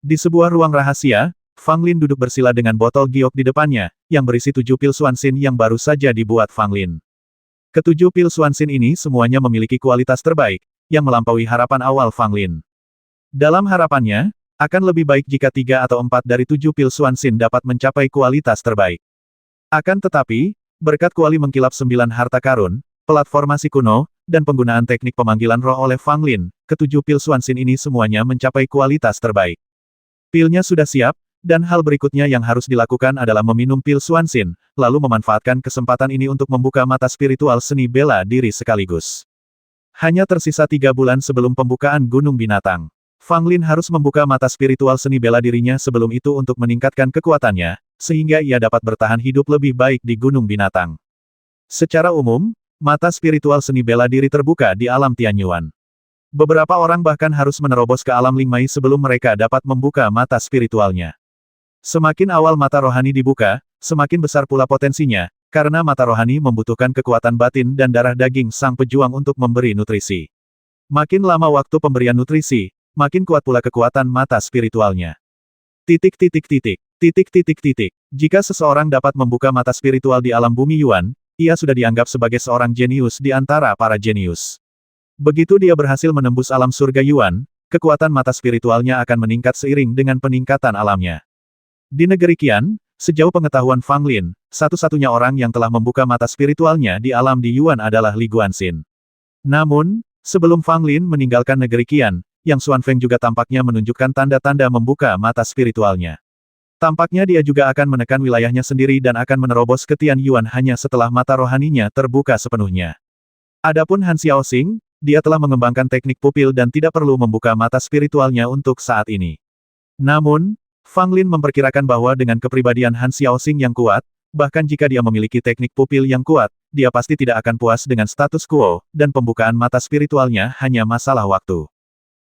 Di sebuah ruang rahasia, Fang Lin duduk bersila dengan botol giok di depannya, yang berisi 7 pil Xuanxin yang baru saja dibuat Fang Lin. Ketujuh pil Xuanxin ini semuanya memiliki kualitas terbaik, yang melampaui harapan awal Fang Lin. Dalam harapannya, akan lebih baik jika 3 atau 4 dari 7 pil Xuanxin dapat mencapai kualitas terbaik. Akan tetapi, berkat kuali mengkilap 9 harta karun, platformasi kuno, dan penggunaan teknik pemanggilan roh oleh Fang Lin, ketujuh pil Xuanxin ini semuanya mencapai kualitas terbaik. Pilnya sudah siap, dan hal berikutnya yang harus dilakukan adalah meminum pil Xuanxin, lalu memanfaatkan kesempatan ini untuk membuka mata spiritual seni bela diri sekaligus. Hanya tersisa 3 bulan sebelum pembukaan Gunung Binatang. Fang Lin harus membuka mata spiritual seni bela dirinya sebelum itu untuk meningkatkan kekuatannya, sehingga ia dapat bertahan hidup lebih baik di Gunung Binatang. Secara umum, mata spiritual seni bela diri terbuka di alam Tianyuan. Beberapa orang bahkan harus menerobos ke alam Lingmai sebelum mereka dapat membuka mata spiritualnya. Semakin awal mata rohani dibuka, semakin besar pula potensinya, karena mata rohani membutuhkan kekuatan batin dan darah daging sang pejuang untuk memberi nutrisi. Makin lama waktu pemberian nutrisi, makin kuat pula kekuatan mata spiritualnya. Jika seseorang dapat membuka mata spiritual di alam bumi Yuan, ia sudah dianggap sebagai seorang jenius di antara para jenius. Begitu dia berhasil menembus alam surga Yuan, kekuatan mata spiritualnya akan meningkat seiring dengan peningkatan alamnya. Di negeri Qian, sejauh pengetahuan Fang Lin, satu-satunya orang yang telah membuka mata spiritualnya di alam di Yuan adalah Li Guanxin. Namun, sebelum Fang Lin meninggalkan negeri Qian, Yang Xuanfeng juga tampaknya menunjukkan tanda-tanda membuka mata spiritualnya. Tampaknya dia juga akan menekan wilayahnya sendiri dan akan menerobos ke Tian Yuan hanya setelah mata rohaninya terbuka sepenuhnya. Adapun Han Xiaoxing, dia telah mengembangkan teknik pupil dan tidak perlu membuka mata spiritualnya untuk saat ini. Namun, Fang Lin memperkirakan bahwa dengan kepribadian Han Xiaoxing yang kuat, bahkan jika dia memiliki teknik pupil yang kuat, dia pasti tidak akan puas dengan status quo, dan pembukaan mata spiritualnya hanya masalah waktu.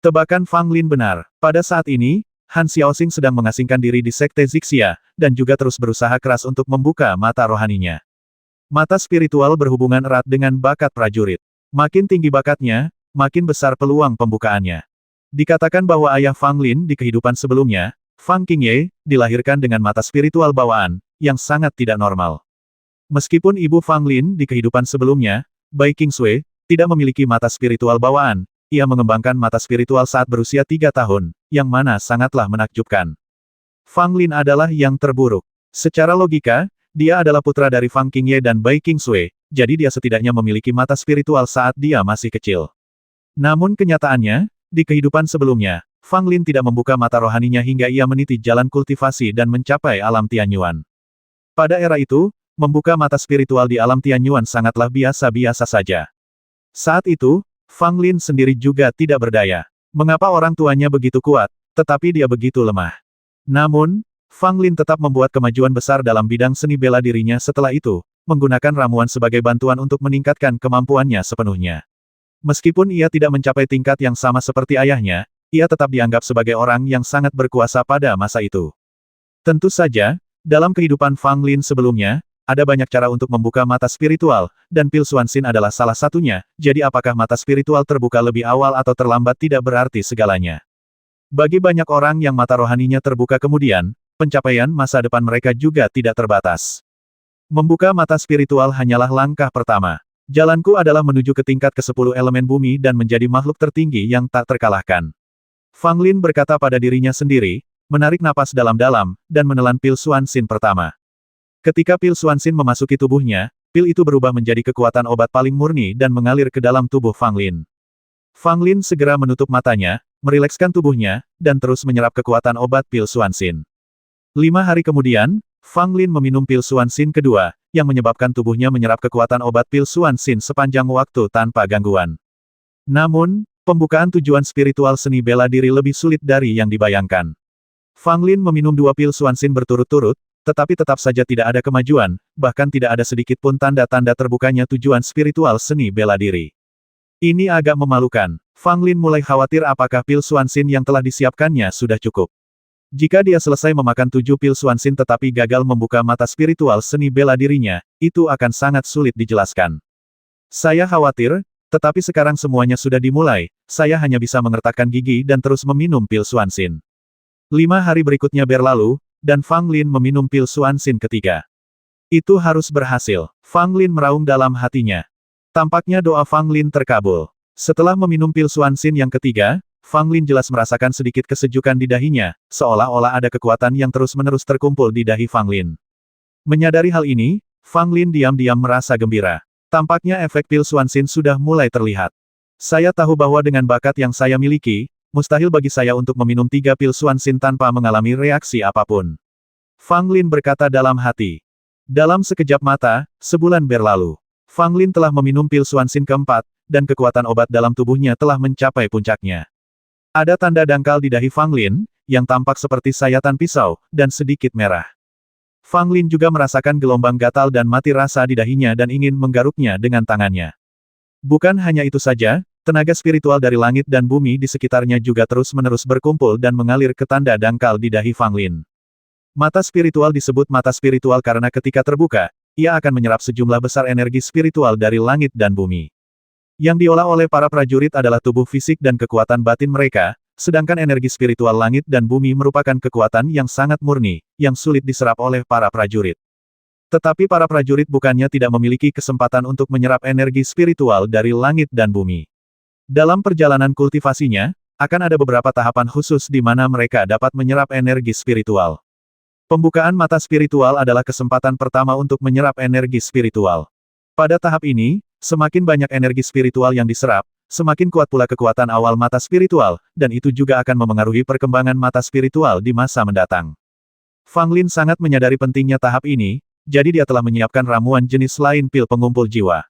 Tebakan Fang Lin benar. Pada saat ini, Han Xiaoxing sedang mengasingkan diri di Sekte Zixia, dan juga terus berusaha keras untuk membuka mata rohaninya. Mata spiritual berhubungan erat dengan bakat prajurit. Makin tinggi bakatnya, makin besar peluang pembukaannya. Dikatakan bahwa ayah Fang Lin di kehidupan sebelumnya, Fang Qingye, dilahirkan dengan mata spiritual bawaan, yang sangat tidak normal. Meskipun ibu Fang Lin di kehidupan sebelumnya, Bai Qingsui, tidak memiliki mata spiritual bawaan, ia mengembangkan mata spiritual saat berusia 3 tahun, yang mana sangatlah menakjubkan. Fang Lin adalah yang terburuk. Secara logika, dia adalah putra dari Fang Qingye dan Bai Qingsui, jadi dia setidaknya memiliki mata spiritual saat dia masih kecil. Namun kenyataannya, di kehidupan sebelumnya, Fang Lin tidak membuka mata rohaninya hingga ia meniti jalan kultivasi dan mencapai alam Tianyuan. Pada era itu, membuka mata spiritual di alam Tianyuan sangatlah biasa-biasa saja. Saat itu, Fang Lin sendiri juga tidak berdaya. Mengapa orang tuanya begitu kuat, tetapi dia begitu lemah? Namun, Fang Lin tetap membuat kemajuan besar dalam bidang seni bela dirinya setelah itu, menggunakan ramuan sebagai bantuan untuk meningkatkan kemampuannya sepenuhnya. Meskipun ia tidak mencapai tingkat yang sama seperti ayahnya, ia tetap dianggap sebagai orang yang sangat berkuasa pada masa itu. Tentu saja, dalam kehidupan Fang Lin sebelumnya, ada banyak cara untuk membuka mata spiritual, dan pil Xuanxin adalah salah satunya, jadi apakah mata spiritual terbuka lebih awal atau terlambat tidak berarti segalanya. Bagi banyak orang yang mata rohaninya terbuka kemudian, pencapaian masa depan mereka juga tidak terbatas. Membuka mata spiritual hanyalah langkah pertama. Jalanku adalah menuju ke tingkat ke-10 elemen bumi dan menjadi makhluk tertinggi yang tak terkalahkan. Fang Lin berkata pada dirinya sendiri, menarik napas dalam-dalam, dan menelan pil Xuanxin pertama. Ketika pil Xuanxin memasuki tubuhnya, pil itu berubah menjadi kekuatan obat paling murni dan mengalir ke dalam tubuh Fang Lin. Fang Lin segera menutup matanya, merilekskan tubuhnya, dan terus menyerap kekuatan obat pil Xuanxin. 5 hari kemudian, Fang Lin meminum pil Xuanxin kedua, yang menyebabkan tubuhnya menyerap kekuatan obat pil Xuanxin sepanjang waktu tanpa gangguan. Namun, pembukaan tujuan spiritual seni bela diri lebih sulit dari yang dibayangkan. Fang Lin meminum 2 pil Xuanxin berturut-turut, tetapi tetap saja tidak ada kemajuan, bahkan tidak ada sedikit pun tanda-tanda terbukanya tujuan spiritual seni bela diri. Ini agak memalukan. Fang Lin mulai khawatir apakah pil Xuanxin yang telah disiapkannya sudah cukup. Jika dia selesai memakan 7 pil Xuanxin tetapi gagal membuka mata spiritual seni bela dirinya, itu akan sangat sulit dijelaskan. Saya khawatir, tetapi sekarang semuanya sudah dimulai, saya hanya bisa mengertakkan gigi dan terus meminum pil Xuanxin. 5 hari berikutnya berlalu, dan Fang Lin meminum pil Xuanxin ketiga. Itu harus berhasil. Fang Lin meraung dalam hatinya. Tampaknya doa Fang Lin terkabul. Setelah meminum pil Xuanxin yang ketiga, Fang Lin jelas merasakan sedikit kesejukan di dahinya, seolah-olah ada kekuatan yang terus-menerus terkumpul di dahi Fang Lin. Menyadari hal ini, Fang Lin diam-diam merasa gembira. Tampaknya efek pil Xuanxin sudah mulai terlihat. Saya tahu bahwa dengan bakat yang saya miliki, mustahil bagi saya untuk meminum 3 pil Xuanxin tanpa mengalami reaksi apapun. Fang Lin berkata dalam hati. Dalam sekejap mata, sebulan berlalu. Fang Lin telah meminum pil Xuanxin keempat, dan kekuatan obat dalam tubuhnya telah mencapai puncaknya. Ada tanda dangkal di dahi Fang Lin, yang tampak seperti sayatan pisau, dan sedikit merah. Fang Lin juga merasakan gelombang gatal dan mati rasa di dahinya dan ingin menggaruknya dengan tangannya. Bukan hanya itu saja, tenaga spiritual dari langit dan bumi di sekitarnya juga terus-menerus berkumpul dan mengalir ke tanda dangkal di dahi Fang Lin. Mata spiritual disebut mata spiritual karena ketika terbuka, ia akan menyerap sejumlah besar energi spiritual dari langit dan bumi. Yang diolah oleh para prajurit adalah tubuh fisik dan kekuatan batin mereka, sedangkan energi spiritual langit dan bumi merupakan kekuatan yang sangat murni, yang sulit diserap oleh para prajurit. Tetapi para prajurit bukannya tidak memiliki kesempatan untuk menyerap energi spiritual dari langit dan bumi. Dalam perjalanan kultivasinya, akan ada beberapa tahapan khusus di mana mereka dapat menyerap energi spiritual. Pembukaan mata spiritual adalah kesempatan pertama untuk menyerap energi spiritual. Pada tahap ini, semakin banyak energi spiritual yang diserap, semakin kuat pula kekuatan awal mata spiritual, dan itu juga akan memengaruhi perkembangan mata spiritual di masa mendatang. Fang Lin sangat menyadari pentingnya tahap ini, jadi dia telah menyiapkan ramuan jenis lain pil pengumpul jiwa.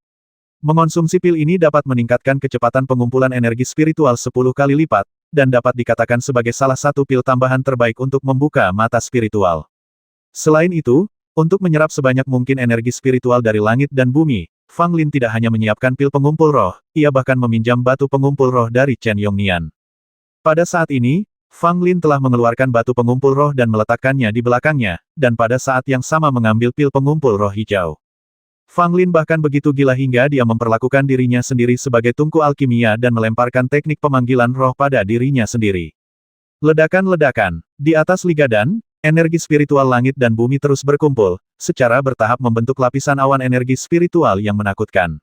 Mengonsumsi pil ini dapat meningkatkan kecepatan pengumpulan energi spiritual 10 kali lipat, dan dapat dikatakan sebagai salah satu pil tambahan terbaik untuk membuka mata spiritual. Selain itu, untuk menyerap sebanyak mungkin energi spiritual dari langit dan bumi, Fang Lin tidak hanya menyiapkan pil pengumpul roh, ia bahkan meminjam batu pengumpul roh dari Chen Yongnian. Pada saat ini, Fang Lin telah mengeluarkan batu pengumpul roh dan meletakkannya di belakangnya, dan pada saat yang sama mengambil pil pengumpul roh hijau. Fang Lin bahkan begitu gila hingga dia memperlakukan dirinya sendiri sebagai tungku alkimia dan melemparkan teknik pemanggilan roh pada dirinya sendiri. Ledakan-ledakan. Di atas Liga Dan, energi spiritual langit dan bumi terus berkumpul, secara bertahap membentuk lapisan awan energi spiritual yang menakutkan.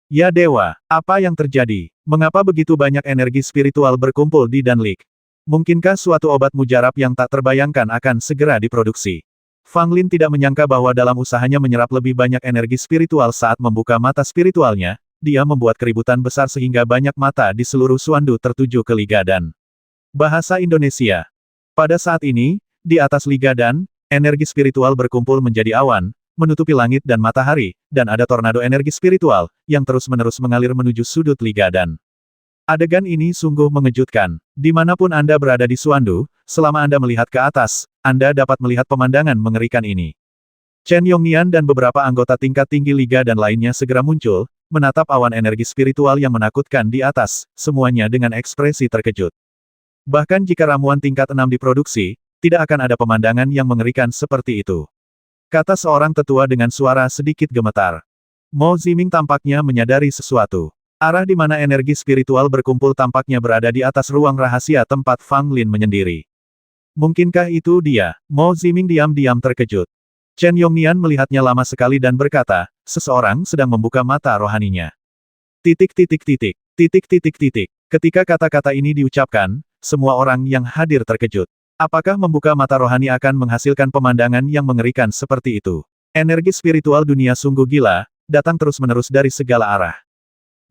Ya dewa, apa yang terjadi? Mengapa begitu banyak energi spiritual berkumpul di Danlik? Mungkinkah suatu obat mujarab yang tak terbayangkan akan segera diproduksi? Fang Lin tidak menyangka bahwa dalam usahanya menyerap lebih banyak energi spiritual saat membuka mata spiritualnya, dia membuat keributan besar sehingga banyak mata di seluruh Suandu tertuju ke Liga Dan. Bahasa Indonesia. Pada saat ini, di atas Liga Dan, energi spiritual berkumpul menjadi awan, menutupi langit dan matahari, dan ada tornado energi spiritual, yang terus-menerus mengalir menuju sudut Liga Dan. Adegan ini sungguh mengejutkan. Dimanapun Anda berada di Suandu, selama Anda melihat ke atas, Anda dapat melihat pemandangan mengerikan ini. Chen Yongnian dan beberapa anggota tingkat tinggi Liga dan lainnya segera muncul, menatap awan energi spiritual yang menakutkan di atas, semuanya dengan ekspresi terkejut. Bahkan jika ramuan tingkat 6 diproduksi, tidak akan ada pemandangan yang mengerikan seperti itu. Kata seorang tetua dengan suara sedikit gemetar. Mo Ziming tampaknya menyadari sesuatu. Arah di mana energi spiritual berkumpul tampaknya berada di atas ruang rahasia tempat Fang Lin menyendiri. Mungkinkah itu dia? Mo Ziming diam-diam terkejut. Chen Yongnian melihatnya lama sekali dan berkata, seseorang sedang membuka mata rohaninya. Titik. Ketika kata-kata ini diucapkan, semua orang yang hadir terkejut. Apakah membuka mata rohani akan menghasilkan pemandangan yang mengerikan seperti itu? Energi spiritual dunia sungguh gila, datang terus-menerus dari segala arah.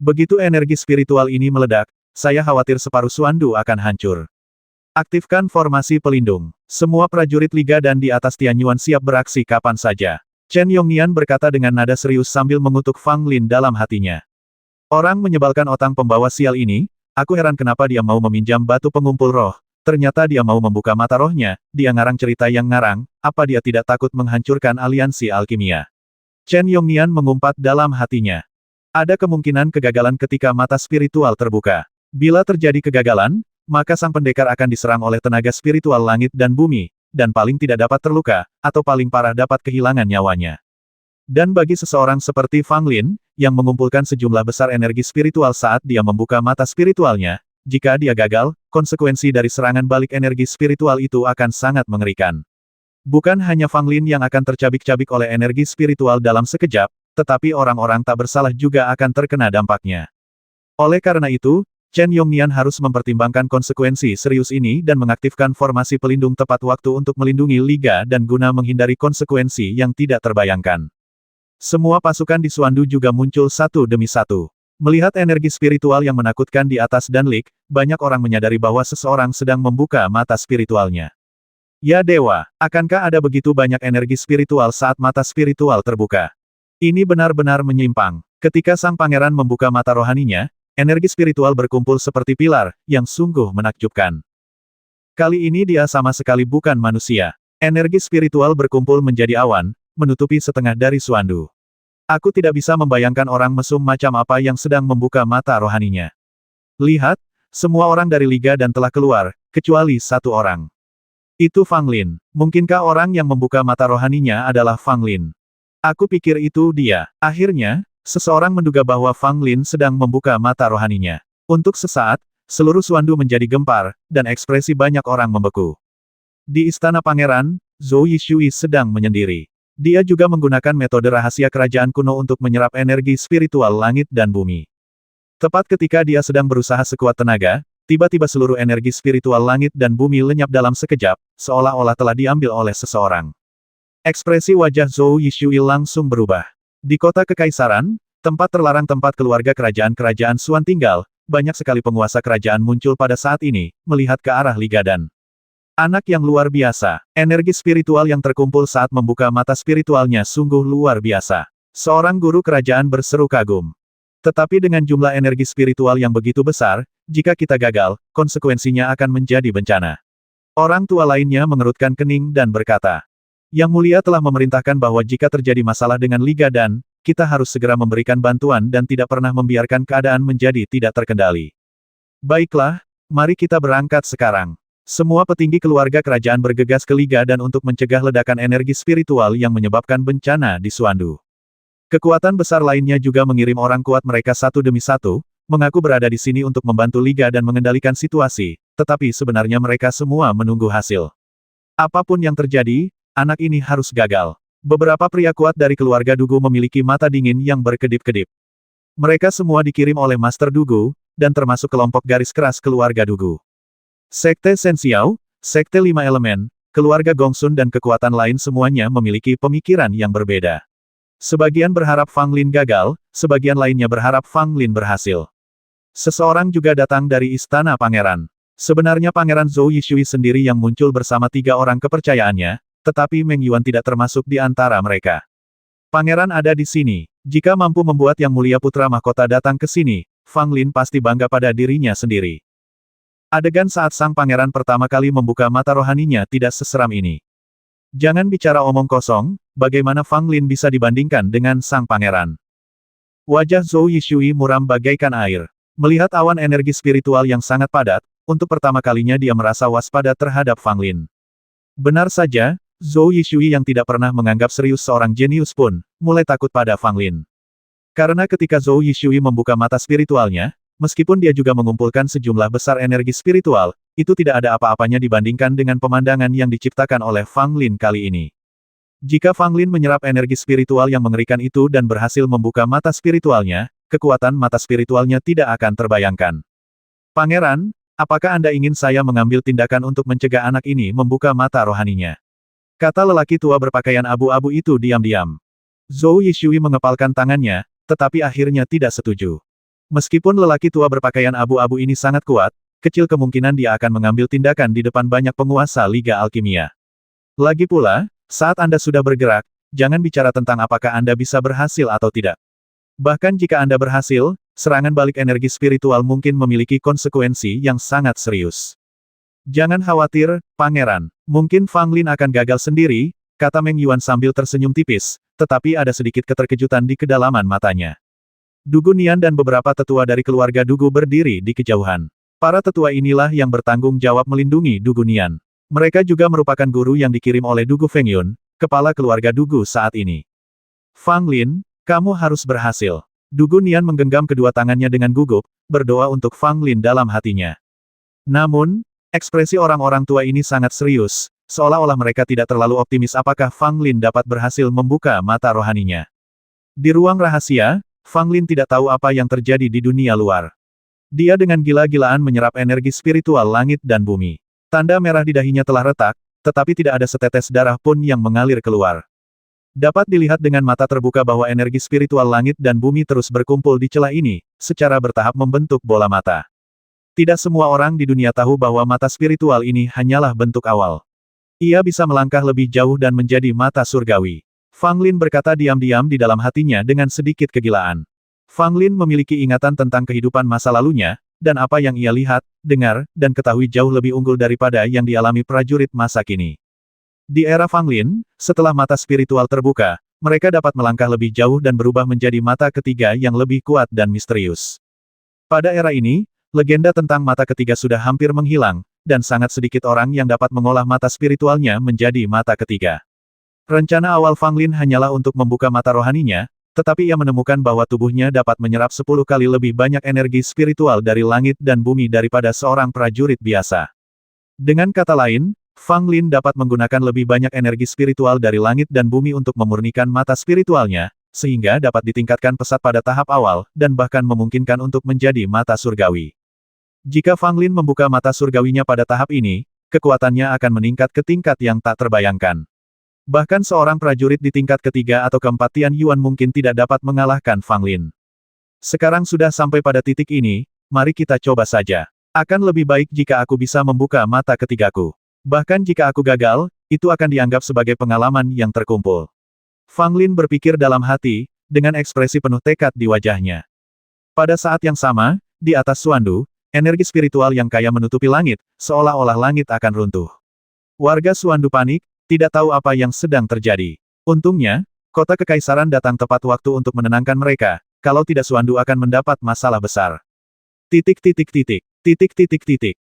Begitu energi spiritual ini meledak, saya khawatir separuh Suandu akan hancur. Aktifkan formasi pelindung. Semua prajurit Liga dan di atas Tianyuan siap beraksi kapan saja. Chen Yongnian berkata dengan nada serius sambil mengutuk Fang Lin dalam hatinya. Orang menyebalkan otang pembawa sial ini, aku heran kenapa dia mau meminjam batu pengumpul roh. Ternyata dia mau membuka mata rohnya, dia ngarang cerita yang ngarang, apa dia tidak takut menghancurkan aliansi alkimia. Chen Yongnian mengumpat dalam hatinya. Ada kemungkinan kegagalan ketika mata spiritual terbuka. Bila terjadi kegagalan, maka sang pendekar akan diserang oleh tenaga spiritual langit dan bumi, dan paling tidak dapat terluka, atau paling parah dapat kehilangan nyawanya. Dan bagi seseorang seperti Fang Lin, yang mengumpulkan sejumlah besar energi spiritual saat dia membuka mata spiritualnya, jika dia gagal, konsekuensi dari serangan balik energi spiritual itu akan sangat mengerikan. Bukan hanya Fang Lin yang akan tercabik-cabik oleh energi spiritual dalam sekejap, tetapi orang-orang tak bersalah juga akan terkena dampaknya. Oleh karena itu, Chen Yongnian harus mempertimbangkan konsekuensi serius ini dan mengaktifkan formasi pelindung tepat waktu untuk melindungi Liga dan guna menghindari konsekuensi yang tidak terbayangkan. Semua pasukan di Xuandu juga muncul satu demi satu. Melihat energi spiritual yang menakutkan di atas Danlik, banyak orang menyadari bahwa seseorang sedang membuka mata spiritualnya. Ya dewa, akankah ada begitu banyak energi spiritual saat mata spiritual terbuka? Ini benar-benar menyimpang. Ketika sang pangeran membuka mata rohaninya, energi spiritual berkumpul seperti pilar, yang sungguh menakjubkan. Kali ini dia sama sekali bukan manusia. Energi spiritual berkumpul menjadi awan, menutupi setengah dari Xuandu. Aku tidak bisa membayangkan orang mesum macam apa yang sedang membuka mata rohaninya. Lihat, semua orang dari Liga dan telah keluar, kecuali satu orang. Itu Fang Lin. Mungkinkah orang yang membuka mata rohaninya adalah Fang Lin? Aku pikir itu dia. Akhirnya, seseorang menduga bahwa Fang Lin sedang membuka mata rohaninya. Untuk sesaat, seluruh Xuandu menjadi gempar, dan ekspresi banyak orang membeku. Di Istana Pangeran, Zhou Yishui sedang menyendiri. Dia juga menggunakan metode rahasia kerajaan kuno untuk menyerap energi spiritual langit dan bumi. Tepat ketika dia sedang berusaha sekuat tenaga, tiba-tiba seluruh energi spiritual langit dan bumi lenyap dalam sekejap, seolah-olah telah diambil oleh seseorang. Ekspresi wajah Zhou Yishui langsung berubah. Di kota kekaisaran, tempat terlarang tempat keluarga kerajaan-kerajaan Xuan tinggal, banyak sekali penguasa kerajaan muncul pada saat ini, melihat ke arah Liga Dan. Anak yang luar biasa. Energi spiritual yang terkumpul saat membuka mata spiritualnya sungguh luar biasa. Seorang guru kerajaan berseru kagum. Tetapi dengan jumlah energi spiritual yang begitu besar, jika kita gagal, konsekuensinya akan menjadi bencana. Orang tua lainnya mengerutkan kening dan berkata, Yang Mulia telah memerintahkan bahwa jika terjadi masalah dengan Liga Dan, kita harus segera memberikan bantuan dan tidak pernah membiarkan keadaan menjadi tidak terkendali. Baiklah, mari kita berangkat sekarang. Semua petinggi keluarga kerajaan bergegas ke Liga Dan untuk mencegah ledakan energi spiritual yang menyebabkan bencana di Xuandu. Kekuatan besar lainnya juga mengirim orang kuat mereka satu demi satu, mengaku berada di sini untuk membantu Liga dan mengendalikan situasi, tetapi sebenarnya mereka semua menunggu hasil. Apapun yang terjadi, anak ini harus gagal. Beberapa pria kuat dari keluarga Dugu memiliki mata dingin yang berkedip-kedip. Mereka semua dikirim oleh Master Dugu, dan termasuk kelompok garis keras keluarga Dugu. Sekte Shen Xiao, Sekte Lima Elemen, keluarga Gongsun dan kekuatan lain semuanya memiliki pemikiran yang berbeda. Sebagian berharap Fang Lin gagal, sebagian lainnya berharap Fang Lin berhasil. Seseorang juga datang dari Istana Pangeran. Sebenarnya Pangeran Zhou Yishui sendiri yang muncul bersama 3 orang kepercayaannya, tetapi Meng Yuan tidak termasuk di antara mereka. Pangeran ada di sini. Jika mampu membuat Yang Mulia Putra Mahkota datang ke sini, Fang Lin pasti bangga pada dirinya sendiri. Adegan saat sang pangeran pertama kali membuka mata rohaninya tidak seseram ini. Jangan bicara omong kosong, bagaimana Fang Lin bisa dibandingkan dengan sang pangeran? Wajah Zhou Yishui muram bagaikan air. Melihat awan energi spiritual yang sangat padat, untuk pertama kalinya dia merasa waspada terhadap Fang Lin. Benar saja, Zhou Yishui yang tidak pernah menganggap serius seorang jenius pun, mulai takut pada Fang Lin. Karena ketika Zhou Yishui membuka mata spiritualnya, meskipun dia juga mengumpulkan sejumlah besar energi spiritual, itu tidak ada apa-apanya dibandingkan dengan pemandangan yang diciptakan oleh Fang Lin kali ini. Jika Fang Lin menyerap energi spiritual yang mengerikan itu dan berhasil membuka mata spiritualnya, kekuatan mata spiritualnya tidak akan terbayangkan. Pangeran, apakah Anda ingin saya mengambil tindakan untuk mencegah anak ini membuka mata rohaninya? Kata lelaki tua berpakaian abu-abu itu diam-diam. Zhou Yishui mengepalkan tangannya, tetapi akhirnya tidak setuju. Meskipun lelaki tua berpakaian abu-abu ini sangat kuat, kecil kemungkinan dia akan mengambil tindakan di depan banyak penguasa Liga Alkimia. Lagi pula, saat Anda sudah bergerak, jangan bicara tentang apakah Anda bisa berhasil atau tidak. Bahkan jika Anda berhasil, serangan balik energi spiritual mungkin memiliki konsekuensi yang sangat serius. Jangan khawatir, Pangeran. Mungkin Fang Lin akan gagal sendiri, kata Meng Yuan sambil tersenyum tipis, tetapi ada sedikit keterkejutan di kedalaman matanya. Dugu Nian dan beberapa tetua dari keluarga Dugu berdiri di kejauhan. Para tetua inilah yang bertanggung jawab melindungi Dugu Nian. Mereka juga merupakan guru yang dikirim oleh Dugu Fengyun, kepala keluarga Dugu saat ini. Fang Lin, kamu harus berhasil. Dugu Nian menggenggam kedua tangannya dengan gugup, berdoa untuk Fang Lin dalam hatinya. Namun, ekspresi orang-orang tua ini sangat serius, seolah-olah mereka tidak terlalu optimis apakah Fang Lin dapat berhasil membuka mata rohaninya. Di ruang rahasia, Fang Lin tidak tahu apa yang terjadi di dunia luar. Dia dengan gila-gilaan menyerap energi spiritual langit dan bumi. Tanda merah di dahinya telah retak, tetapi tidak ada setetes darah pun yang mengalir keluar. Dapat dilihat dengan mata terbuka bahwa energi spiritual langit dan bumi terus berkumpul di celah ini, secara bertahap membentuk bola mata. Tidak semua orang di dunia tahu bahwa mata spiritual ini hanyalah bentuk awal. Ia bisa melangkah lebih jauh dan menjadi mata surgawi. Fang Lin berkata diam-diam di dalam hatinya dengan sedikit kegilaan. Fang Lin memiliki ingatan tentang kehidupan masa lalunya, dan apa yang ia lihat, dengar, dan ketahui jauh lebih unggul daripada yang dialami prajurit masa kini. Di era Fang Lin, setelah mata spiritual terbuka, mereka dapat melangkah lebih jauh dan berubah menjadi mata ketiga yang lebih kuat dan misterius. Pada era ini, legenda tentang mata ketiga sudah hampir menghilang, dan sangat sedikit orang yang dapat mengolah mata spiritualnya menjadi mata ketiga. Rencana awal Fang Lin hanyalah untuk membuka mata rohaninya, tetapi ia menemukan bahwa tubuhnya dapat menyerap 10 kali lebih banyak energi spiritual dari langit dan bumi daripada seorang prajurit biasa. Dengan kata lain, Fang Lin dapat menggunakan lebih banyak energi spiritual dari langit dan bumi untuk memurnikan mata spiritualnya, sehingga dapat ditingkatkan pesat pada tahap awal, dan bahkan memungkinkan untuk menjadi mata surgawi. Jika Fang Lin membuka mata surgawinya pada tahap ini, kekuatannya akan meningkat ke tingkat yang tak terbayangkan. Bahkan seorang prajurit di tingkat ketiga atau keempat Tian Yuan mungkin tidak dapat mengalahkan Fang Lin. Sekarang sudah sampai pada titik ini, mari kita coba saja. Akan lebih baik jika aku bisa membuka mata ketigaku. Bahkan jika aku gagal, itu akan dianggap sebagai pengalaman yang terkumpul. Fang Lin berpikir dalam hati, dengan ekspresi penuh tekad di wajahnya. Pada saat yang sama, di atas Suandu, energi spiritual yang kaya menutupi langit, seolah-olah langit akan runtuh. Warga Suandu panik, tidak tahu apa yang sedang terjadi. Untungnya, kota kekaisaran datang tepat waktu untuk menenangkan mereka, kalau tidak Suandu akan mendapat masalah besar.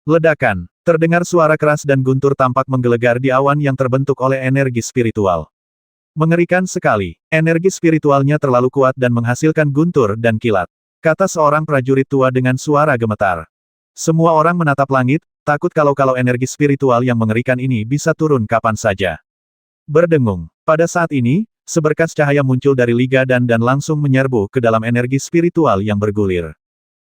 Ledakan. Terdengar suara keras dan guntur tampak menggelegar di awan yang terbentuk oleh energi spiritual. Mengerikan sekali. Energi spiritualnya terlalu kuat dan menghasilkan guntur dan kilat. Kata seorang prajurit tua dengan suara gemetar. Semua orang menatap langit, takut kalau energi spiritual yang mengerikan ini bisa turun kapan saja. Berdengung. Pada saat ini, seberkas cahaya muncul dari Liga dan langsung menyerbu ke dalam energi spiritual yang bergulir.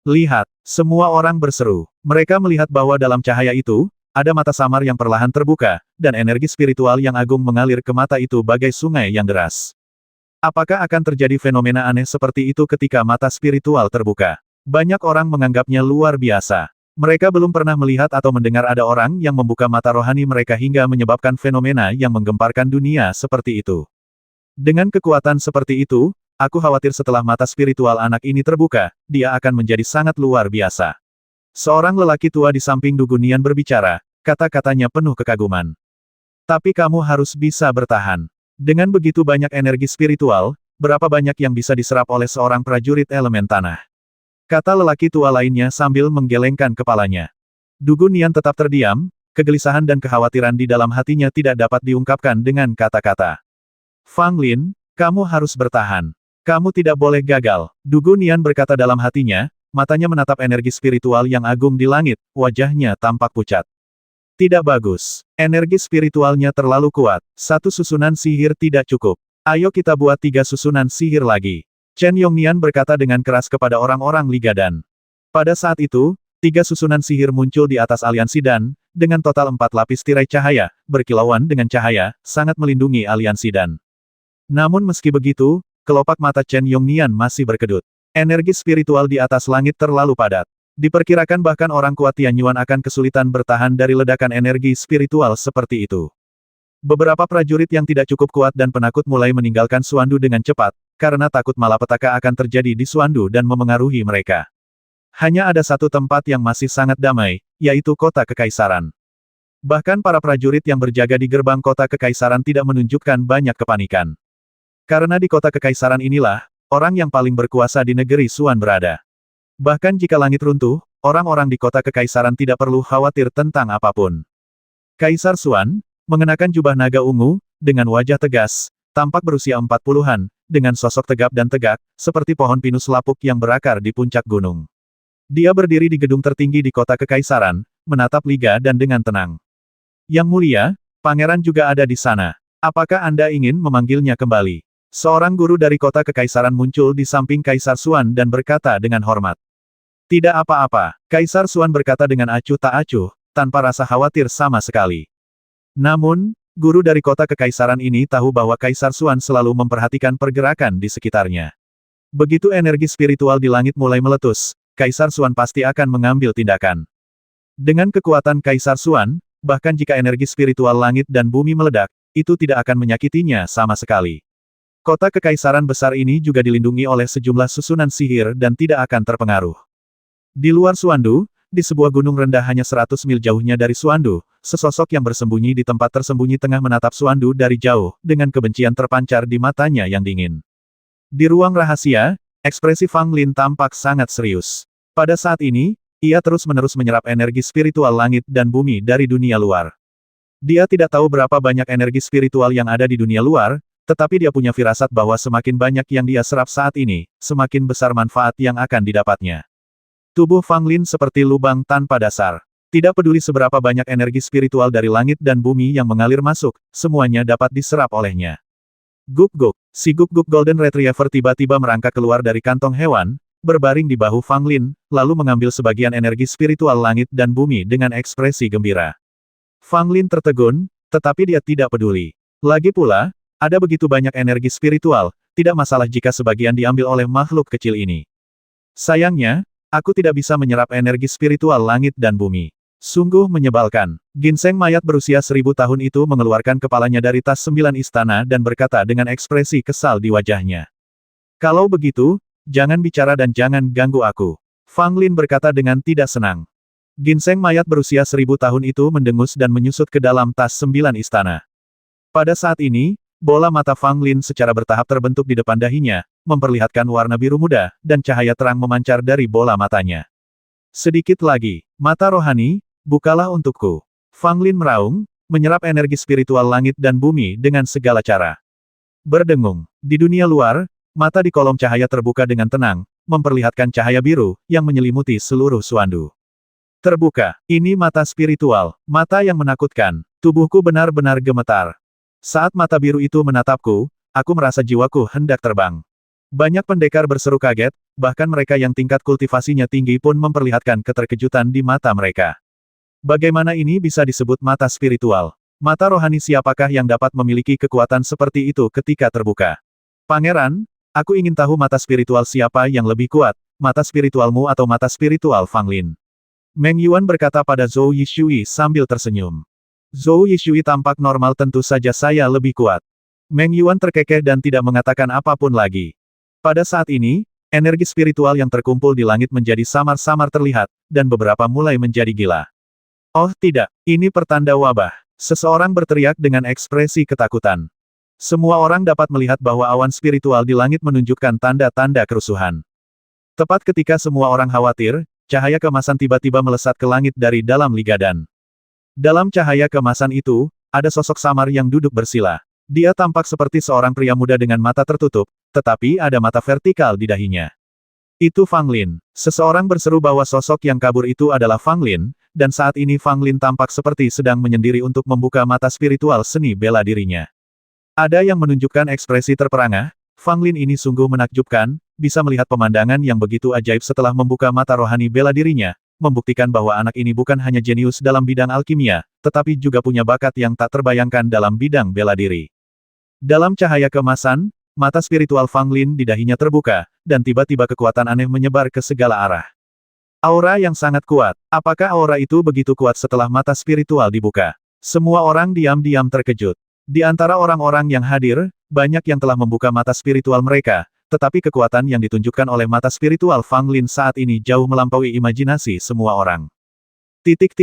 Lihat, semua orang berseru. Mereka melihat bahwa dalam cahaya itu, ada mata samar yang perlahan terbuka, dan energi spiritual yang agung mengalir ke mata itu bagai sungai yang deras. Apakah akan terjadi fenomena aneh seperti itu ketika mata spiritual terbuka? Banyak orang menganggapnya luar biasa. Mereka belum pernah melihat atau mendengar ada orang yang membuka mata rohani mereka hingga menyebabkan fenomena yang menggemparkan dunia seperti itu. Dengan kekuatan seperti itu, aku khawatir setelah mata spiritual anak ini terbuka, dia akan menjadi sangat luar biasa. Seorang lelaki tua di samping Dugunian berbicara, kata-katanya penuh kekaguman. Tapi kamu harus bisa bertahan. Dengan begitu banyak energi spiritual, berapa banyak yang bisa diserap oleh seorang prajurit elemen tanah? Kata lelaki tua lainnya sambil menggelengkan kepalanya. Dugunian tetap terdiam, kegelisahan dan kekhawatiran di dalam hatinya tidak dapat diungkapkan dengan kata-kata. Fang Lin, kamu harus bertahan. Kamu tidak boleh gagal. Dugunian berkata dalam hatinya, matanya menatap energi spiritual yang agung di langit, wajahnya tampak pucat. Tidak bagus. Energi spiritualnya terlalu kuat. Satu susunan sihir tidak cukup. Ayo kita buat 3 susunan sihir lagi. Chen Yongnian berkata dengan keras kepada orang-orang Liga Dan. Pada saat itu, 3 susunan sihir muncul di atas aliansi Dan, dengan total 4 lapis tirai cahaya, berkilauan dengan cahaya, sangat melindungi aliansi Dan. Namun meski begitu, kelopak mata Chen Yongnian masih berkedut. Energi spiritual di atas langit terlalu padat. Diperkirakan bahkan orang kuat Tianyuan akan kesulitan bertahan dari ledakan energi spiritual seperti itu. Beberapa prajurit yang tidak cukup kuat dan penakut mulai meninggalkan Suandu dengan cepat, karena takut malapetaka akan terjadi di Suandu dan memengaruhi mereka. Hanya ada satu tempat yang masih sangat damai, yaitu kota kekaisaran. Bahkan para prajurit yang berjaga di gerbang kota kekaisaran tidak menunjukkan banyak kepanikan. Karena di kota kekaisaran inilah, orang yang paling berkuasa di negeri Suan berada. Bahkan jika langit runtuh, orang-orang di kota kekaisaran tidak perlu khawatir tentang apapun. Kaisar Suan, mengenakan jubah naga ungu, dengan wajah tegas, tampak berusia 40-an, dengan sosok tegap dan tegak, seperti pohon pinus lapuk yang berakar di puncak gunung. Dia berdiri di gedung tertinggi di kota kekaisaran, menatap Li Ga dan dengan tenang. Yang mulia, pangeran juga ada di sana. Apakah Anda ingin memanggilnya kembali? Seorang guru dari kota kekaisaran muncul di samping Kaisar Xuan dan berkata dengan hormat. Tidak apa-apa, Kaisar Xuan berkata dengan acuh tak acuh, tanpa rasa khawatir sama sekali. Namun, guru dari kota kekaisaran ini tahu bahwa Kaisar Xuan selalu memperhatikan pergerakan di sekitarnya. Begitu energi spiritual di langit mulai meletus, Kaisar Xuan pasti akan mengambil tindakan. Dengan kekuatan Kaisar Xuan, bahkan jika energi spiritual langit dan bumi meledak, itu tidak akan menyakitinya sama sekali. Kota kekaisaran besar ini juga dilindungi oleh sejumlah susunan sihir dan tidak akan terpengaruh. Di luar Xuandu, di sebuah gunung rendah hanya 100 mil jauhnya dari Xuandu, sesosok yang bersembunyi di tempat tersembunyi tengah menatap Xuandu dari jauh, dengan kebencian terpancar di matanya yang dingin. Di ruang rahasia, ekspresi Fang Lin tampak sangat serius. Pada saat ini, ia terus-menerus menyerap energi spiritual langit dan bumi dari dunia luar. Dia tidak tahu berapa banyak energi spiritual yang ada di dunia luar, tetapi dia punya firasat bahwa semakin banyak yang dia serap saat ini, semakin besar manfaat yang akan didapatnya. Tubuh Fang Lin seperti lubang tanpa dasar. Tidak peduli seberapa banyak energi spiritual dari langit dan bumi yang mengalir masuk, semuanya dapat diserap olehnya. Guk-guk, si guk-guk Golden Retriever tiba-tiba merangkak keluar dari kantong hewan, berbaring di bahu Fang Lin, lalu mengambil sebagian energi spiritual langit dan bumi dengan ekspresi gembira. Fang Lin tertegun, tetapi dia tidak peduli. Lagi pula, ada begitu banyak energi spiritual, tidak masalah jika sebagian diambil oleh makhluk kecil ini. Sayangnya, aku tidak bisa menyerap energi spiritual langit dan bumi. Sungguh menyebalkan. Ginseng mayat berusia 1000 tahun itu mengeluarkan kepalanya dari tas 9 istana dan berkata dengan ekspresi kesal di wajahnya. Kalau begitu, jangan bicara dan jangan ganggu aku. Fang Lin berkata dengan tidak senang. Ginseng mayat berusia 1000 tahun itu mendengus dan menyusut ke dalam tas 9 istana. Pada saat ini, bola mata Fang Lin secara bertahap terbentuk di depan dahinya, memperlihatkan warna biru muda, dan cahaya terang memancar dari bola matanya. Sedikit lagi, mata rohani, bukalah untukku. Fang Lin meraung, menyerap energi spiritual langit dan bumi dengan segala cara. Berdengung, di dunia luar, mata di kolom cahaya terbuka dengan tenang, memperlihatkan cahaya biru, yang menyelimuti seluruh Xuandu. Terbuka, ini mata spiritual, mata yang menakutkan, tubuhku benar-benar gemetar. Saat mata biru itu menatapku, aku merasa jiwaku hendak terbang. Banyak pendekar berseru kaget, bahkan mereka yang tingkat kultivasinya tinggi pun memperlihatkan keterkejutan di mata mereka. Bagaimana ini bisa disebut mata spiritual? Mata rohani siapakah yang dapat memiliki kekuatan seperti itu ketika terbuka? Pangeran, aku ingin tahu mata spiritual siapa yang lebih kuat, mata spiritualmu atau mata spiritual Fang Lin. Meng Yuan berkata pada Zhou Yishui sambil tersenyum. Zhou Yishui tampak normal, tentu saja saya lebih kuat. Meng Yuan terkekeh dan tidak mengatakan apapun lagi. Pada saat ini, energi spiritual yang terkumpul di langit menjadi samar-samar terlihat, dan beberapa mulai menjadi gila. Oh tidak, ini pertanda wabah. Seseorang berteriak dengan ekspresi ketakutan. Semua orang dapat melihat bahwa awan spiritual di langit menunjukkan tanda-tanda kerusuhan. Tepat ketika semua orang khawatir, cahaya keemasan tiba-tiba melesat ke langit dari dalam Li Gadan. Dalam cahaya keemasan itu, ada sosok samar yang duduk bersila. Dia tampak seperti seorang pria muda dengan mata tertutup, tetapi ada mata vertikal di dahinya. Itu Fang Lin. Seseorang berseru bahwa sosok yang kabur itu adalah Fang Lin, dan saat ini Fang Lin tampak seperti sedang menyendiri untuk membuka mata spiritual seni bela dirinya. Ada yang menunjukkan ekspresi terperangah, Fang Lin ini sungguh menakjubkan, bisa melihat pemandangan yang begitu ajaib setelah membuka mata rohani bela dirinya, membuktikan bahwa anak ini bukan hanya jenius dalam bidang alkimia, tetapi juga punya bakat yang tak terbayangkan dalam bidang bela diri. Dalam cahaya keemasan, mata spiritual Fang Lin di dahinya terbuka, dan tiba-tiba kekuatan aneh menyebar ke segala arah. Aura yang sangat kuat. Apakah aura itu begitu kuat setelah mata spiritual dibuka? Semua orang diam-diam terkejut. Di antara orang-orang yang hadir, banyak yang telah membuka mata spiritual mereka, tetapi kekuatan yang ditunjukkan oleh mata spiritual Fang Lin saat ini jauh melampaui imajinasi semua orang. Titik.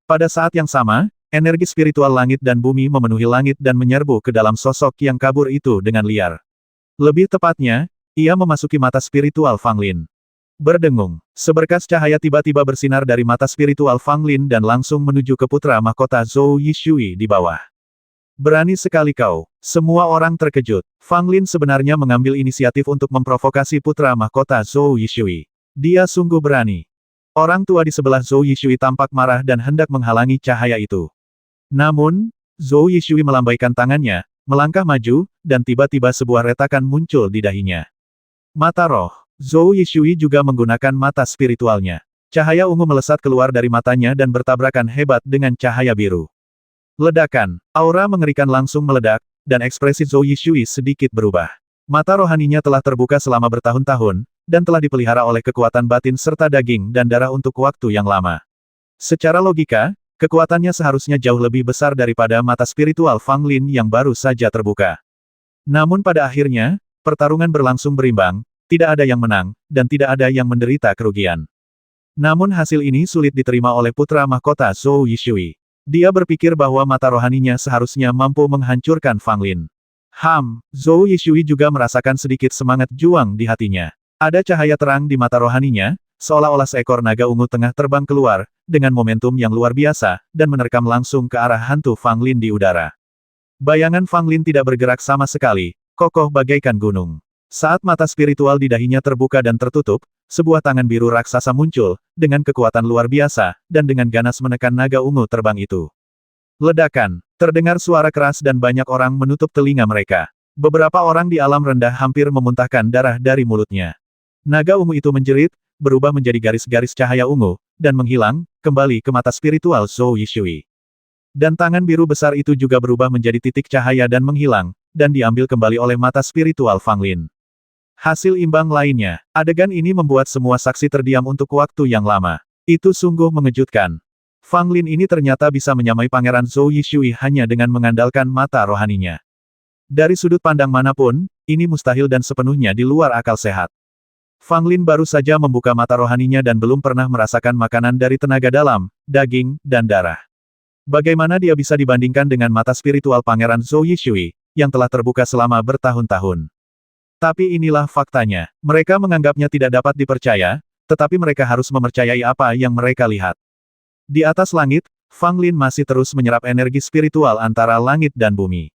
Pada saat yang sama, energi spiritual langit dan bumi memenuhi langit dan menyerbu ke dalam sosok yang kabur itu dengan liar. Lebih tepatnya, ia memasuki mata spiritual Fang Lin. Berdengung, seberkas cahaya tiba-tiba bersinar dari mata spiritual Fang Lin dan langsung menuju ke putra mahkota Zhou Yishui di bawah. Berani sekali kau. Semua orang terkejut. Fang Lin sebenarnya mengambil inisiatif untuk memprovokasi putra mahkota Zhou Yishui. Dia sungguh berani. Orang tua di sebelah Zhou Yishui tampak marah dan hendak menghalangi cahaya itu. Namun, Zhou Yishui melambaikan tangannya, melangkah maju, dan tiba-tiba sebuah retakan muncul di dahinya. Mata roh. Zhou Yishui juga menggunakan mata spiritualnya. Cahaya ungu melesat keluar dari matanya dan bertabrakan hebat dengan cahaya biru. Ledakan. Aura mengerikan langsung meledak, dan ekspresi Zhou Yishui sedikit berubah. Mata rohaninya telah terbuka selama bertahun-tahun, dan telah dipelihara oleh kekuatan batin serta daging dan darah untuk waktu yang lama. Secara logika, kekuatannya seharusnya jauh lebih besar daripada mata spiritual Fang Lin yang baru saja terbuka. Namun pada akhirnya, pertarungan berlangsung berimbang, tidak ada yang menang, dan tidak ada yang menderita kerugian. Namun hasil ini sulit diterima oleh putra mahkota Zhou Yishui. Dia berpikir bahwa mata rohaninya seharusnya mampu menghancurkan Fang Lin. Zhou Yishui juga merasakan sedikit semangat juang di hatinya. Ada cahaya terang di mata rohaninya, seolah-olah seekor naga ungu tengah terbang keluar, dengan momentum yang luar biasa, dan menerkam langsung ke arah hantu Fang Lin di udara. Bayangan Fang Lin tidak bergerak sama sekali, kokoh bagaikan gunung. Saat mata spiritual di dahinya terbuka dan tertutup, sebuah tangan biru raksasa muncul, dengan kekuatan luar biasa, dan dengan ganas menekan naga ungu terbang itu. Ledakan. Terdengar suara keras dan banyak orang menutup telinga mereka. Beberapa orang di alam rendah hampir memuntahkan darah dari mulutnya. Naga ungu itu menjerit, berubah menjadi garis-garis cahaya ungu, dan menghilang, kembali ke mata spiritual Zhou Yishui. Dan tangan biru besar itu juga berubah menjadi titik cahaya dan menghilang, dan diambil kembali oleh mata spiritual Fang Lin. Hasil imbang lainnya, adegan ini membuat semua saksi terdiam untuk waktu yang lama. Itu sungguh mengejutkan. Fang Lin ini ternyata bisa menyamai Pangeran Zhou Yishui hanya dengan mengandalkan mata rohaninya. Dari sudut pandang manapun, ini mustahil dan sepenuhnya di luar akal sehat. Fang Lin baru saja membuka mata rohaninya dan belum pernah merasakan makanan dari tenaga dalam, daging, dan darah. Bagaimana dia bisa dibandingkan dengan mata spiritual Pangeran Zhou Yishui, yang telah terbuka selama bertahun-tahun? Tapi inilah faktanya. Mereka menganggapnya tidak dapat dipercaya, tetapi mereka harus mempercayai apa yang mereka lihat. Di atas langit, Fang Lin masih terus menyerap energi spiritual antara langit dan bumi.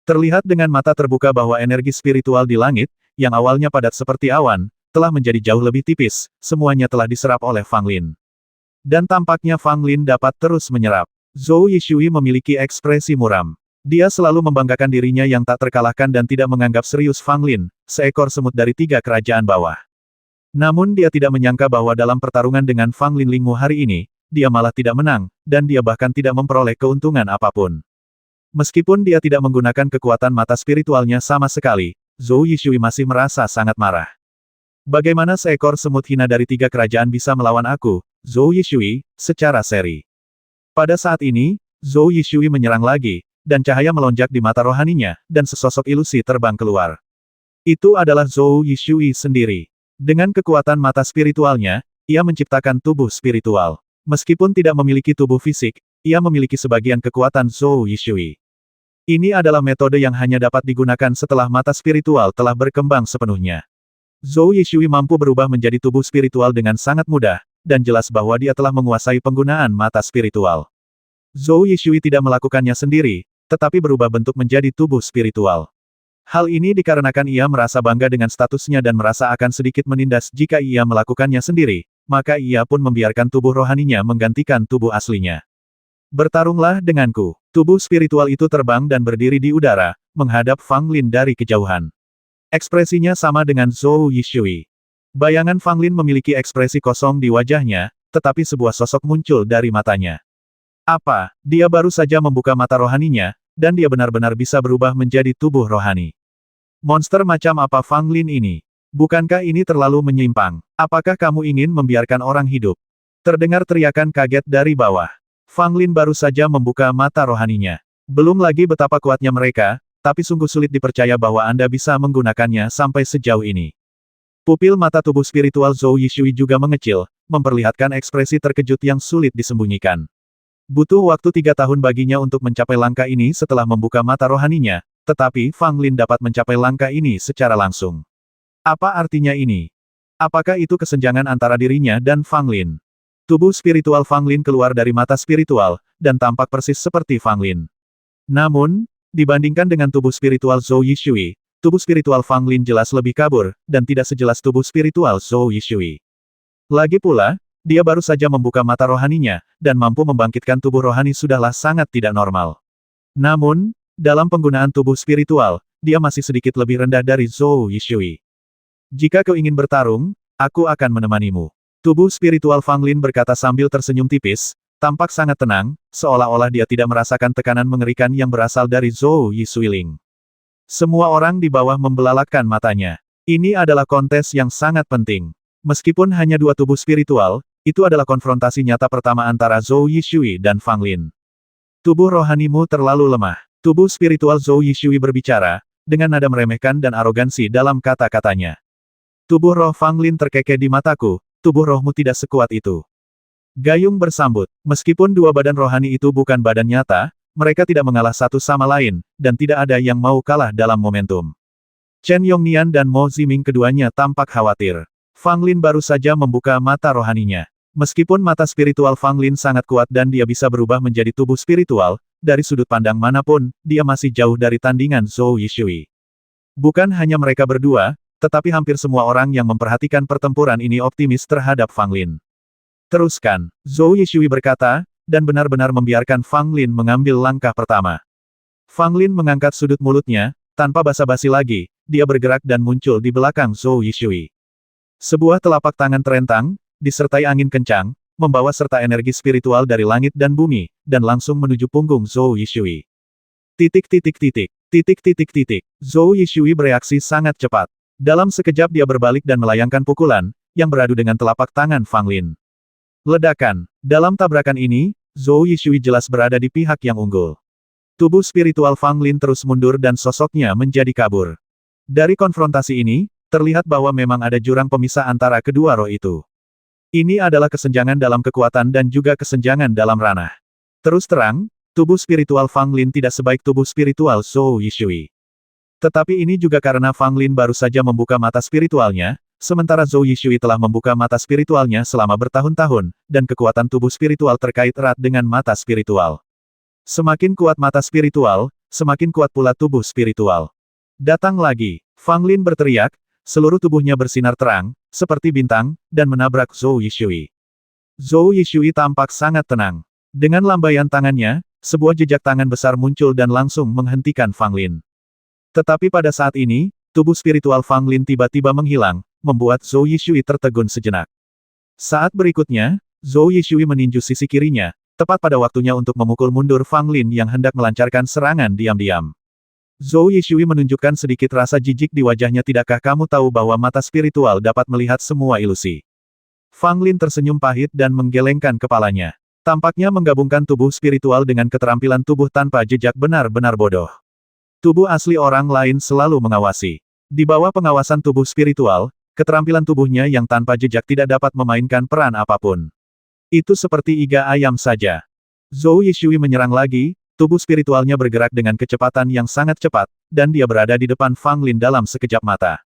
Terlihat dengan mata terbuka bahwa energi spiritual di langit, yang awalnya padat seperti awan, telah menjadi jauh lebih tipis, semuanya telah diserap oleh Fang Lin. Dan tampaknya Fang Lin dapat terus menyerap. Zhou Yishui memiliki ekspresi muram. Dia selalu membanggakan dirinya yang tak terkalahkan dan tidak menganggap serius Fang Lin, seekor semut dari 3 kerajaan bawah. Namun dia tidak menyangka bahwa dalam pertarungan dengan Fang Lin Lingmu hari ini, dia malah tidak menang, dan dia bahkan tidak memperoleh keuntungan apapun. Meskipun dia tidak menggunakan kekuatan mata spiritualnya sama sekali, Zhou Yishui masih merasa sangat marah. Bagaimana seekor semut hina dari 3 kerajaan bisa melawan aku, Zhou Yishui, secara seri? Pada saat ini, Zhou Yishui menyerang lagi, dan cahaya melonjak di mata rohaninya, dan sesosok ilusi terbang keluar. Itu adalah Zhou Yishui sendiri. Dengan kekuatan mata spiritualnya, ia menciptakan tubuh spiritual. Meskipun tidak memiliki tubuh fisik, ia memiliki sebagian kekuatan Zhou Yishui. Ini adalah metode yang hanya dapat digunakan setelah mata spiritual telah berkembang sepenuhnya. Zhou Yishui mampu berubah menjadi tubuh spiritual dengan sangat mudah, dan jelas bahwa dia telah menguasai penggunaan mata spiritual. Zhou Yishui tidak melakukannya sendiri, tetapi berubah bentuk menjadi tubuh spiritual. Hal ini dikarenakan ia merasa bangga dengan statusnya dan merasa akan sedikit menindas jika ia melakukannya sendiri, maka ia pun membiarkan tubuh rohaninya menggantikan tubuh aslinya. Bertarunglah denganku. Tubuh spiritual itu terbang dan berdiri di udara, menghadap Fang Lin dari kejauhan. Ekspresinya sama dengan Zhou Yishui. Bayangan Fang Lin memiliki ekspresi kosong di wajahnya, tetapi sebuah sosok muncul dari matanya. Apa? Dia baru saja membuka mata rohaninya, dan dia benar-benar bisa berubah menjadi tubuh rohani. Monster macam apa Fang Lin ini? Bukankah ini terlalu menyimpang? Apakah kamu ingin membiarkan orang hidup? Terdengar teriakan kaget dari bawah. Fang Lin baru saja membuka mata rohaninya. Belum lagi betapa kuatnya mereka, tapi sungguh sulit dipercaya bahwa Anda bisa menggunakannya sampai sejauh ini. Pupil mata tubuh spiritual Zhou Yishui juga mengecil, memperlihatkan ekspresi terkejut yang sulit disembunyikan. Butuh waktu 3 tahun baginya untuk mencapai langkah ini setelah membuka mata rohaninya, tetapi Fang Lin dapat mencapai langkah ini secara langsung. Apa artinya ini? Apakah itu kesenjangan antara dirinya dan Fang Lin? Tubuh spiritual Fang Lin keluar dari mata spiritual, dan tampak persis seperti Fang Lin. Namun, dibandingkan dengan tubuh spiritual Zhou Yishui, tubuh spiritual Fang Lin jelas lebih kabur, dan tidak sejelas tubuh spiritual Zhou Yishui. Lagi pula, dia baru saja membuka mata rohaninya, dan mampu membangkitkan tubuh rohani sudahlah sangat tidak normal. Namun, dalam penggunaan tubuh spiritual, dia masih sedikit lebih rendah dari Zhou Yishui. Jika kau ingin bertarung, aku akan menemanimu. Tubuh spiritual Fang Lin berkata sambil tersenyum tipis, tampak sangat tenang, seolah-olah dia tidak merasakan tekanan mengerikan yang berasal dari Zhou Yishuiling. Semua orang di bawah membelalakkan matanya. Ini adalah kontes yang sangat penting. Meskipun hanya dua tubuh spiritual, itu adalah konfrontasi nyata pertama antara Zhou Yishui dan Fang Lin. Tubuh rohanimu terlalu lemah. Tubuh spiritual Zhou Yishui berbicara, dengan nada meremehkan dan arogansi dalam kata-katanya. Tubuh roh Fang Lin terkekeh di mataku, tubuh rohmu tidak sekuat itu. Gayung bersambut, meskipun dua badan rohani itu bukan badan nyata, mereka tidak mengalah satu sama lain, dan tidak ada yang mau kalah dalam momentum. Chen Yongnian dan Mo Ziming keduanya tampak khawatir. Fang Lin baru saja membuka mata rohaninya. Meskipun mata spiritual Fang Lin sangat kuat dan dia bisa berubah menjadi tubuh spiritual, dari sudut pandang manapun, dia masih jauh dari tandingan Zhou Yishui. Bukan hanya mereka berdua, tetapi hampir semua orang yang memperhatikan pertempuran ini optimis terhadap Fang Lin. Teruskan, Zhou Yishui berkata, dan benar-benar membiarkan Fang Lin mengambil langkah pertama. Fang Lin mengangkat sudut mulutnya, tanpa basa-basi lagi, dia bergerak dan muncul di belakang Zhou Yishui. Sebuah telapak tangan terentang, disertai angin kencang, membawa serta energi spiritual dari langit dan bumi, dan langsung menuju punggung Zhou Yishui. Zhou Yishui bereaksi sangat cepat. Dalam sekejap dia berbalik dan melayangkan pukulan, yang beradu dengan telapak tangan Fang Lin. Ledakan. Dalam tabrakan ini, Zhou Yishui jelas berada di pihak yang unggul. Tubuh spiritual Fang Lin terus mundur dan sosoknya menjadi kabur. Dari konfrontasi ini, terlihat bahwa memang ada jurang pemisah antara kedua roh itu. Ini adalah kesenjangan dalam kekuatan dan juga kesenjangan dalam ranah. Terus terang, tubuh spiritual Fang Lin tidak sebaik tubuh spiritual Zhou Yishui. Tetapi ini juga karena Fang Lin baru saja membuka mata spiritualnya, sementara Zhou Yishui telah membuka mata spiritualnya selama bertahun-tahun, dan kekuatan tubuh spiritual terkait erat dengan mata spiritual. Semakin kuat mata spiritual, semakin kuat pula tubuh spiritual. Datang lagi, Fang Lin berteriak, seluruh tubuhnya bersinar terang, seperti bintang, dan menabrak Zhou Yishui. Zhou Yishui tampak sangat tenang. Dengan lambaian tangannya, sebuah jejak tangan besar muncul dan langsung menghentikan Fang Lin. Tetapi pada saat ini, tubuh spiritual Fang Lin tiba-tiba menghilang, membuat Zhou Yishui tertegun sejenak. Saat berikutnya, Zhou Yishui meninju sisi kirinya, tepat pada waktunya untuk memukul mundur Fang Lin yang hendak melancarkan serangan diam-diam. Zhou Yishui menunjukkan sedikit rasa jijik di wajahnya. Tidakkah kamu tahu bahwa mata spiritual dapat melihat semua ilusi? Fang Lin tersenyum pahit dan menggelengkan kepalanya. Tampaknya menggabungkan tubuh spiritual dengan keterampilan tubuh tanpa jejak benar-benar bodoh. Tubuh asli orang lain selalu mengawasi. Di bawah pengawasan tubuh spiritual, keterampilan tubuhnya yang tanpa jejak tidak dapat memainkan peran apapun. Itu seperti iga ayam saja. Zhou Yishui menyerang lagi, tubuh spiritualnya bergerak dengan kecepatan yang sangat cepat, dan dia berada di depan Fang Lin dalam sekejap mata.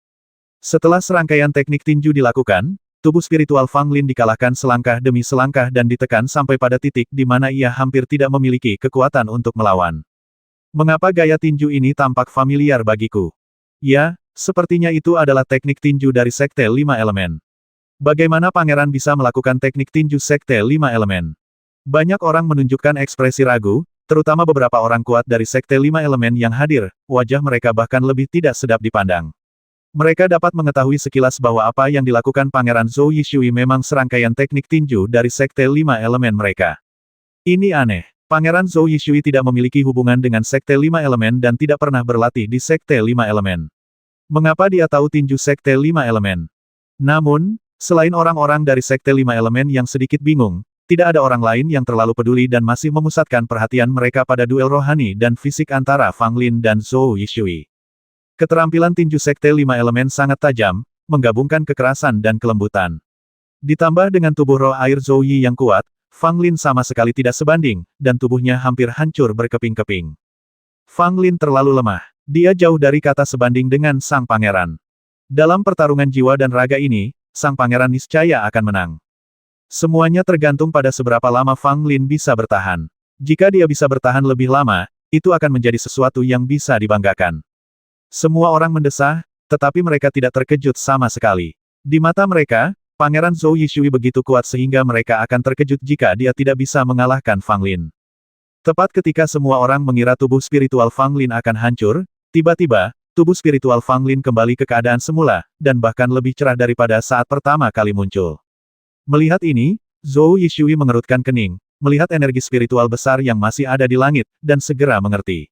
Setelah serangkaian teknik tinju dilakukan, tubuh spiritual Fang Lin dikalahkan selangkah demi selangkah dan ditekan sampai pada titik di mana ia hampir tidak memiliki kekuatan untuk melawan. Mengapa gaya tinju ini tampak familiar bagiku? Ya, sepertinya itu adalah teknik tinju dari Sekte 5 Elemen. Bagaimana pangeran bisa melakukan teknik tinju Sekte 5 Elemen? Banyak orang menunjukkan ekspresi ragu, terutama beberapa orang kuat dari Sekte 5 Elemen yang hadir, wajah mereka bahkan lebih tidak sedap dipandang. Mereka dapat mengetahui sekilas bahwa apa yang dilakukan Pangeran Zhou Yishui memang serangkaian teknik tinju dari Sekte 5 Elemen mereka. Ini aneh. Pangeran Zhou Yishui tidak memiliki hubungan dengan Sekte 5 Elemen dan tidak pernah berlatih di Sekte 5 Elemen. Mengapa dia tahu tinju Sekte 5 Elemen? Namun, selain orang-orang dari Sekte 5 Elemen yang sedikit bingung, tidak ada orang lain yang terlalu peduli dan masih memusatkan perhatian mereka pada duel rohani dan fisik antara Fang Lin dan Zhou Yishui. Keterampilan tinju Sekte 5 Elemen sangat tajam, menggabungkan kekerasan dan kelembutan. Ditambah dengan tubuh roh air Zhou Yi yang kuat, Fang Lin sama sekali tidak sebanding, dan tubuhnya hampir hancur berkeping-keping. Fang Lin terlalu lemah. Dia jauh dari kata sebanding dengan sang pangeran. Dalam pertarungan jiwa dan raga ini, sang pangeran niscaya akan menang. Semuanya tergantung pada seberapa lama Fang Lin bisa bertahan. Jika dia bisa bertahan lebih lama, itu akan menjadi sesuatu yang bisa dibanggakan. Semua orang mendesah, tetapi mereka tidak terkejut sama sekali. Di mata mereka, Pangeran Zhou Yishui begitu kuat sehingga mereka akan terkejut jika dia tidak bisa mengalahkan Fang Lin. Tepat ketika semua orang mengira tubuh spiritual Fang Lin akan hancur, tiba-tiba, tubuh spiritual Fang Lin kembali ke keadaan semula, dan bahkan lebih cerah daripada saat pertama kali muncul. Melihat ini, Zhou Yishui mengerutkan kening, melihat energi spiritual besar yang masih ada di langit, dan segera mengerti.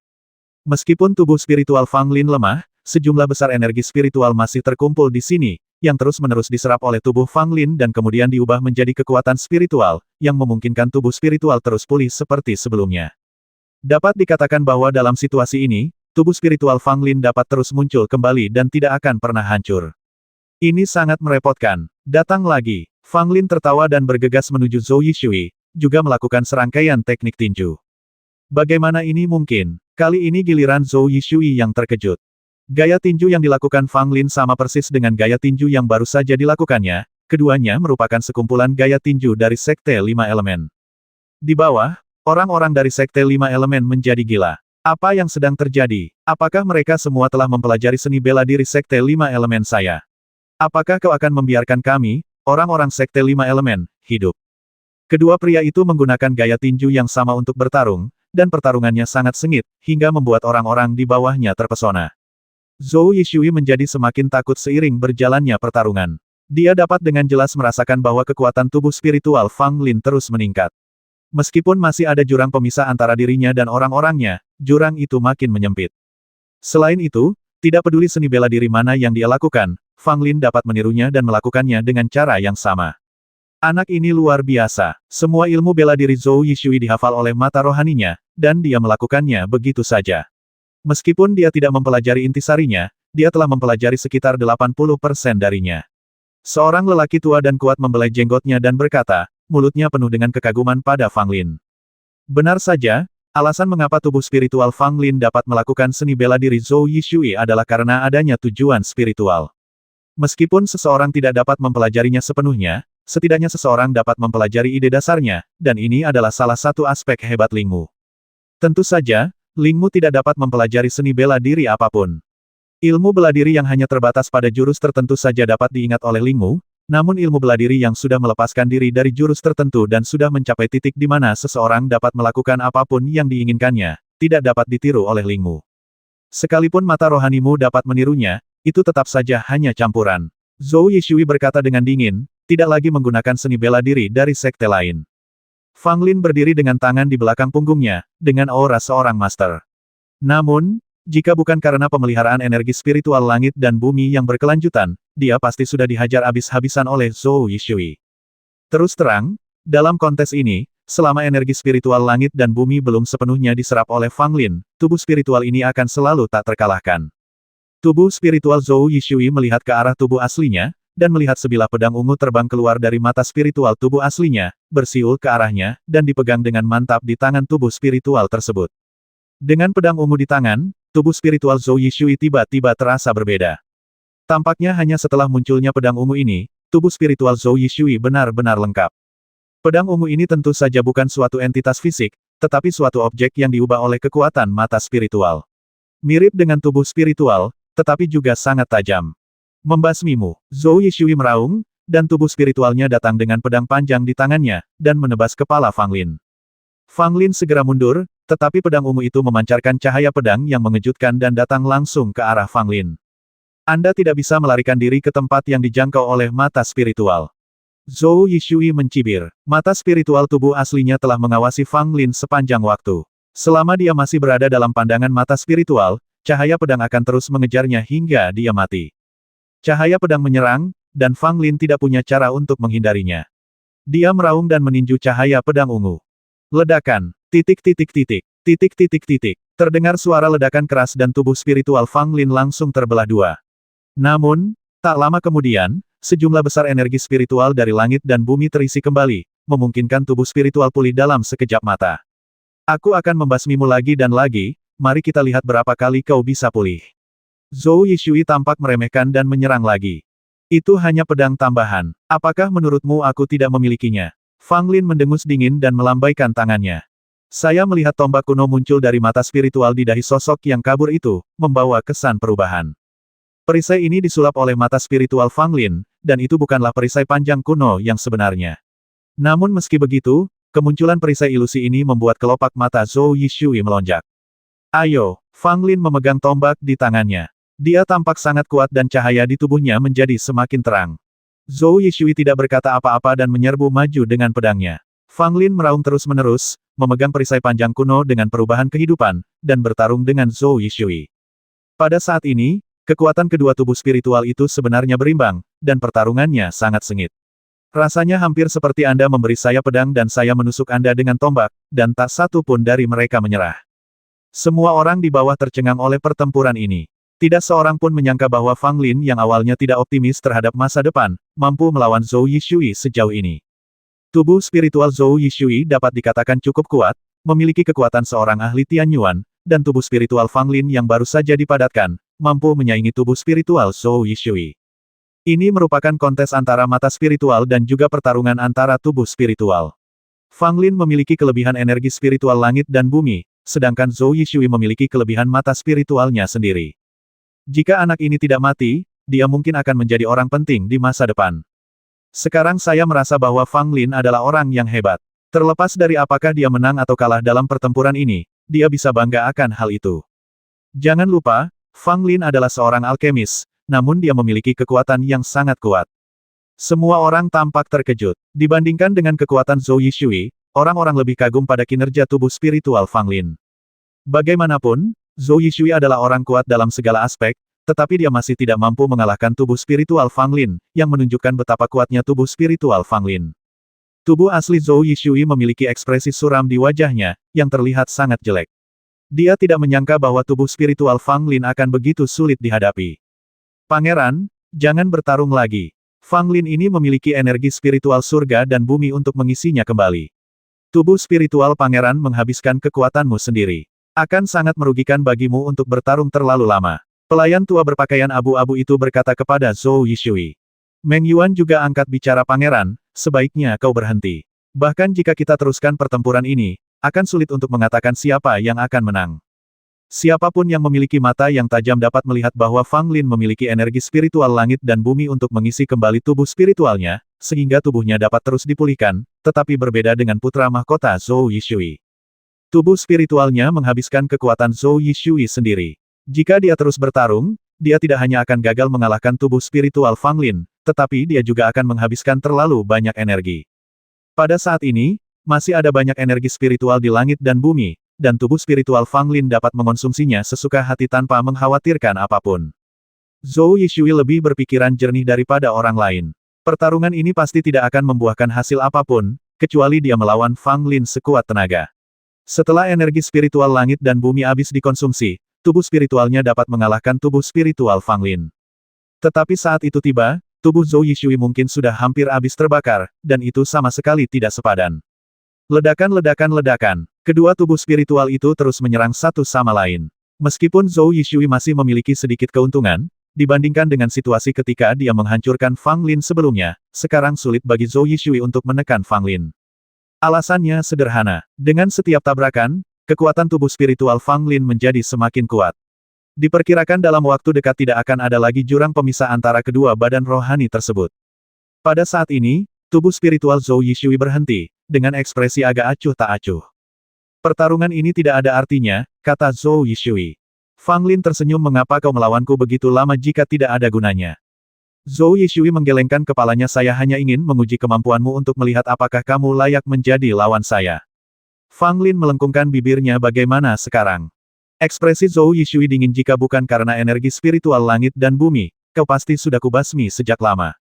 Meskipun tubuh spiritual Fang Lin lemah, sejumlah besar energi spiritual masih terkumpul di sini, yang terus-menerus diserap oleh tubuh Fang Lin dan kemudian diubah menjadi kekuatan spiritual, yang memungkinkan tubuh spiritual terus pulih seperti sebelumnya. Dapat dikatakan bahwa dalam situasi ini, tubuh spiritual Fang Lin dapat terus muncul kembali dan tidak akan pernah hancur. Ini sangat merepotkan. Datang lagi. Fang Lin tertawa dan bergegas menuju Zhou Yishui, juga melakukan serangkaian teknik tinju. Bagaimana ini mungkin? Kali ini giliran Zhou Yishui yang terkejut. Gaya tinju yang dilakukan Fang Lin sama persis dengan gaya tinju yang baru saja dilakukannya, keduanya merupakan sekumpulan gaya tinju dari Sekte Lima Elemen. Di bawah, orang-orang dari Sekte Lima Elemen menjadi gila. Apa yang sedang terjadi? Apakah mereka semua telah mempelajari seni bela diri Sekte Lima Elemen saya? Apakah kau akan membiarkan kami, orang-orang Sekte Lima Elemen, hidup? Kedua pria itu menggunakan gaya tinju yang sama untuk bertarung, dan pertarungannya sangat sengit, hingga membuat orang-orang di bawahnya terpesona. Zhou Yishui menjadi semakin takut seiring berjalannya pertarungan. Dia dapat dengan jelas merasakan bahwa kekuatan tubuh spiritual Fang Lin terus meningkat. Meskipun masih ada jurang pemisah antara dirinya dan orang-orangnya, jurang itu makin menyempit. Selain itu, tidak peduli seni bela diri mana yang dia lakukan, Fang Lin dapat menirunya dan melakukannya dengan cara yang sama. Anak ini luar biasa. Semua ilmu bela diri Zhou Yishui dihafal oleh mata rohaninya, dan dia melakukannya begitu saja. Meskipun dia tidak mempelajari intisarinya, dia telah mempelajari sekitar 80% darinya. Seorang lelaki tua dan kuat membelai jenggotnya dan berkata, mulutnya penuh dengan kekaguman pada Fang Lin. Benar saja, alasan mengapa tubuh spiritual Fang Lin dapat melakukan seni bela diri Zhou Yishui adalah karena adanya tujuan spiritual. Meskipun seseorang tidak dapat mempelajarinya sepenuhnya, setidaknya seseorang dapat mempelajari ide dasarnya, dan ini adalah salah satu aspek hebat Lingmu. Tentu saja, Lingmu tidak dapat mempelajari seni bela diri apapun. Ilmu bela diri yang hanya terbatas pada jurus tertentu saja dapat diingat oleh Lingmu, namun ilmu bela diri yang sudah melepaskan diri dari jurus tertentu dan sudah mencapai titik di mana seseorang dapat melakukan apapun yang diinginkannya, tidak dapat ditiru oleh Lingmu. Sekalipun mata rohanimu dapat menirunya, itu tetap saja hanya campuran. Zhou Yishui berkata dengan dingin, tidak lagi menggunakan seni bela diri dari sekte lain. Fang Lin berdiri dengan tangan di belakang punggungnya, dengan aura seorang master. Namun, jika bukan karena pemeliharaan energi spiritual langit dan bumi yang berkelanjutan, dia pasti sudah dihajar habis-habisan oleh Zhou Yishui. Terus terang, dalam kontes ini, selama energi spiritual langit dan bumi belum sepenuhnya diserap oleh Fang Lin, tubuh spiritual ini akan selalu tak terkalahkan. Tubuh spiritual Zhou Yishui melihat ke arah tubuh aslinya, dan melihat sebilah pedang ungu terbang keluar dari mata spiritual tubuh aslinya, bersiul ke arahnya, dan dipegang dengan mantap di tangan tubuh spiritual tersebut. Dengan pedang ungu di tangan, tubuh spiritual Zhou Yishui tiba-tiba terasa berbeda. Tampaknya hanya setelah munculnya pedang ungu ini, tubuh spiritual Zhou Yishui benar-benar lengkap. Pedang ungu ini tentu saja bukan suatu entitas fisik, tetapi suatu objek yang diubah oleh kekuatan mata spiritual. Mirip dengan tubuh spiritual, tetapi juga sangat tajam. Membasmimu, Zhou Yishui meraung, dan tubuh spiritualnya datang dengan pedang panjang di tangannya, dan menebas kepala Fang Lin. Fang Lin segera mundur, tetapi pedang ungu itu memancarkan cahaya pedang yang mengejutkan dan datang langsung ke arah Fang Lin. Anda tidak bisa melarikan diri ke tempat yang dijangkau oleh mata spiritual. Zhou Yishui mencibir. Mata spiritual tubuh aslinya telah mengawasi Fang Lin sepanjang waktu. Selama dia masih berada dalam pandangan mata spiritual, cahaya pedang akan terus mengejarnya hingga dia mati. Cahaya pedang menyerang, dan Fang Lin tidak punya cara untuk menghindarinya. Dia meraung dan meninju cahaya pedang ungu. Ledakan, titik. Terdengar suara ledakan keras dan tubuh spiritual Fang Lin langsung terbelah dua. Namun, tak lama kemudian, sejumlah besar energi spiritual dari langit dan bumi terisi kembali, memungkinkan tubuh spiritual pulih dalam sekejap mata. Aku akan membasmimu lagi dan lagi, mari kita lihat berapa kali kau bisa pulih. Zhou Yishui tampak meremehkan dan menyerang lagi. Itu hanya pedang tambahan. Apakah menurutmu aku tidak memilikinya? Fang Lin mendengus dingin dan melambaikan tangannya. Saya melihat tombak kuno muncul dari mata spiritual di dahi sosok yang kabur itu, membawa kesan perubahan. Perisai ini disulap oleh mata spiritual Fang Lin, dan itu bukanlah perisai panjang kuno yang sebenarnya. Namun meski begitu, kemunculan perisai ilusi ini membuat kelopak mata Zhou Yishui melonjak. Ayo, Fang Lin memegang tombak di tangannya. Dia tampak sangat kuat dan cahaya di tubuhnya menjadi semakin terang. Zhou Yishui tidak berkata apa-apa dan menyerbu maju dengan pedangnya. Fang Lin meraung terus-menerus, memegang perisai panjang kuno dengan perubahan kehidupan, dan bertarung dengan Zhou Yishui. Pada saat ini, kekuatan kedua tubuh spiritual itu sebenarnya berimbang, dan pertarungannya sangat sengit. Rasanya hampir seperti Anda memberi saya pedang dan saya menusuk Anda dengan tombak, dan tak satu pun dari mereka menyerah. Semua orang di bawah tercengang oleh pertempuran ini. Tidak seorang pun menyangka bahwa Fang Lin yang awalnya tidak optimis terhadap masa depan, mampu melawan Zhou Yishui sejauh ini. Tubuh spiritual Zhou Yishui dapat dikatakan cukup kuat, memiliki kekuatan seorang ahli Tianyuan, dan tubuh spiritual Fang Lin yang baru saja dipadatkan, mampu menyaingi tubuh spiritual Zhou Yishui. Ini merupakan kontes antara mata spiritual dan juga pertarungan antara tubuh spiritual. Fang Lin memiliki kelebihan energi spiritual langit dan bumi, sedangkan Zhou Yishui memiliki kelebihan mata spiritualnya sendiri. Jika anak ini tidak mati, dia mungkin akan menjadi orang penting di masa depan. Sekarang saya merasa bahwa Fang Lin adalah orang yang hebat. Terlepas dari apakah dia menang atau kalah dalam pertempuran ini, dia bisa bangga akan hal itu. Jangan lupa, Fang Lin adalah seorang alkemis, namun dia memiliki kekuatan yang sangat kuat. Semua orang tampak terkejut. Dibandingkan dengan kekuatan Zhou Yishui, orang-orang lebih kagum pada kinerja tubuh spiritual Fang Lin. Bagaimanapun, Zhou Yishui adalah orang kuat dalam segala aspek, tetapi dia masih tidak mampu mengalahkan tubuh spiritual Fang Lin, yang menunjukkan betapa kuatnya tubuh spiritual Fang Lin. Tubuh asli Zhou Yishui memiliki ekspresi suram di wajahnya, yang terlihat sangat jelek. Dia tidak menyangka bahwa tubuh spiritual Fang Lin akan begitu sulit dihadapi. Pangeran, jangan bertarung lagi. Fang Lin ini memiliki energi spiritual surga dan bumi untuk mengisinya kembali. Tubuh spiritual pangeran menghabiskan kekuatanmu sendiri. Akan sangat merugikan bagimu untuk bertarung terlalu lama. Pelayan tua berpakaian abu-abu itu berkata kepada Zhou Yishui. Meng Yuan juga angkat bicara pangeran, sebaiknya kau berhenti. Bahkan jika kita teruskan pertempuran ini, akan sulit untuk mengatakan siapa yang akan menang. Siapapun yang memiliki mata yang tajam dapat melihat bahwa Fang Lin memiliki energi spiritual langit dan bumi untuk mengisi kembali tubuh spiritualnya, sehingga tubuhnya dapat terus dipulihkan, tetapi berbeda dengan putra mahkota Zhou Yishui. Tubuh spiritualnya menghabiskan kekuatan Zhou Yishui sendiri. Jika dia terus bertarung, dia tidak hanya akan gagal mengalahkan tubuh spiritual Fang Lin, tetapi dia juga akan menghabiskan terlalu banyak energi. Pada saat ini, masih ada banyak energi spiritual di langit dan bumi, dan tubuh spiritual Fang Lin dapat mengonsumsinya sesuka hati tanpa mengkhawatirkan apapun. Zhou Yishui lebih berpikiran jernih daripada orang lain. Pertarungan ini pasti tidak akan membuahkan hasil apapun, kecuali dia melawan Fang Lin sekuat tenaga. Setelah energi spiritual langit dan bumi habis dikonsumsi, tubuh spiritualnya dapat mengalahkan tubuh spiritual Fang Lin. Tetapi saat itu tiba, tubuh Zhou Yishui mungkin sudah hampir habis terbakar, dan itu sama sekali tidak sepadan. Ledakan-ledakan-ledakan. Kedua tubuh spiritual itu terus menyerang satu sama lain. Meskipun Zhou Yishui masih memiliki sedikit keuntungan, dibandingkan dengan situasi ketika dia menghancurkan Fang Lin sebelumnya, sekarang sulit bagi Zhou Yishui untuk menekan Fang Lin. Alasannya sederhana. Dengan setiap tabrakan, kekuatan tubuh spiritual Fang Lin menjadi semakin kuat. Diperkirakan dalam waktu dekat tidak akan ada lagi jurang pemisah antara kedua badan rohani tersebut. Pada saat ini, tubuh spiritual Zhou Yishui berhenti, dengan ekspresi agak acuh tak acuh. Pertarungan ini tidak ada artinya, kata Zhou Yishui. Fang Lin tersenyum, mengapa kau melawanku begitu lama jika tidak ada gunanya? Zhou Yishui menggelengkan kepalanya, saya hanya ingin menguji kemampuanmu untuk melihat apakah kamu layak menjadi lawan saya. Fang Lin melengkungkan bibirnya, bagaimana sekarang? Ekspresi Zhou Yishui dingin, jika bukan karena energi spiritual langit dan bumi, kau pasti sudah kubasmi sejak lama.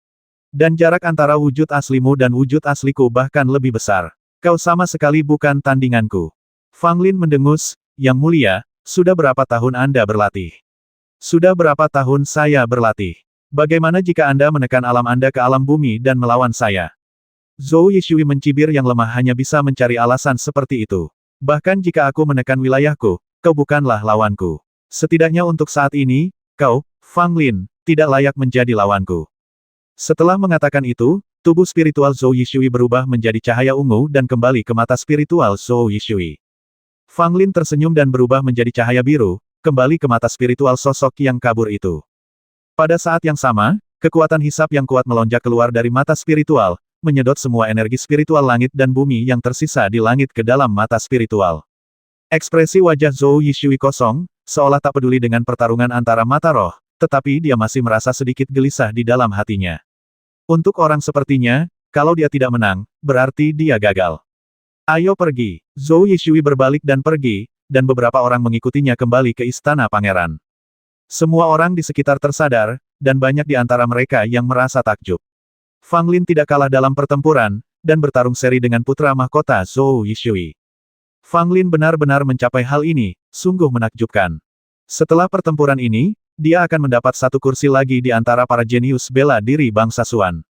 Dan jarak antara wujud aslimu dan wujud asliku bahkan lebih besar. Kau sama sekali bukan tandinganku. Fang Lin mendengus, Yang Mulia, sudah berapa tahun Anda berlatih? Sudah berapa tahun saya berlatih? Bagaimana jika Anda menekan alam Anda ke alam bumi dan melawan saya? Zhou Yishui mencibir, yang lemah hanya bisa mencari alasan seperti itu. Bahkan jika aku menekan wilayahku, kau bukanlah lawanku. Setidaknya untuk saat ini, kau, Fang Lin, tidak layak menjadi lawanku. Setelah mengatakan itu, tubuh spiritual Zhou Yishui berubah menjadi cahaya ungu dan kembali ke mata spiritual Zhou Yishui. Fang Lin tersenyum dan berubah menjadi cahaya biru, kembali ke mata spiritual sosok yang kabur itu. Pada saat yang sama, kekuatan hisap yang kuat melonjak keluar dari mata spiritual, menyedot semua energi spiritual langit dan bumi yang tersisa di langit ke dalam mata spiritual. Ekspresi wajah Zhou Yishui kosong, seolah tak peduli dengan pertarungan antara mata roh, tetapi dia masih merasa sedikit gelisah di dalam hatinya. Untuk orang sepertinya, kalau dia tidak menang, berarti dia gagal. Ayo pergi. Zhou Yishui berbalik dan pergi, dan beberapa orang mengikutinya kembali ke istana pangeran. Semua orang di sekitar tersadar, dan banyak di antara mereka yang merasa takjub. Fang Lin tidak kalah dalam pertempuran, dan bertarung seri dengan putra mahkota Zhou Yishui. Fang Lin benar-benar mencapai hal ini, sungguh menakjubkan. Setelah pertempuran ini, dia akan mendapat satu kursi lagi di antara para jenius bela diri bangsa Suan.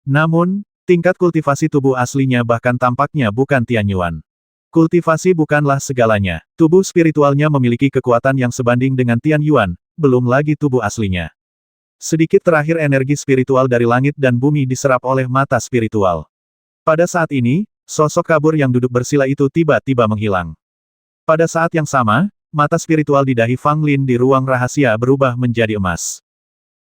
Namun, tingkat kultivasi tubuh aslinya bahkan tampaknya bukan Tianyuan. Kultivasi bukanlah segalanya. Tubuh spiritualnya memiliki kekuatan yang sebanding dengan Tianyuan, belum lagi tubuh aslinya. Sedikit terakhir energi spiritual dari langit dan bumi diserap oleh mata spiritual. Pada saat ini, sosok kabur yang duduk bersila itu tiba-tiba menghilang. Pada saat yang sama, mata spiritual di dahi Fang Lin di ruang rahasia berubah menjadi emas.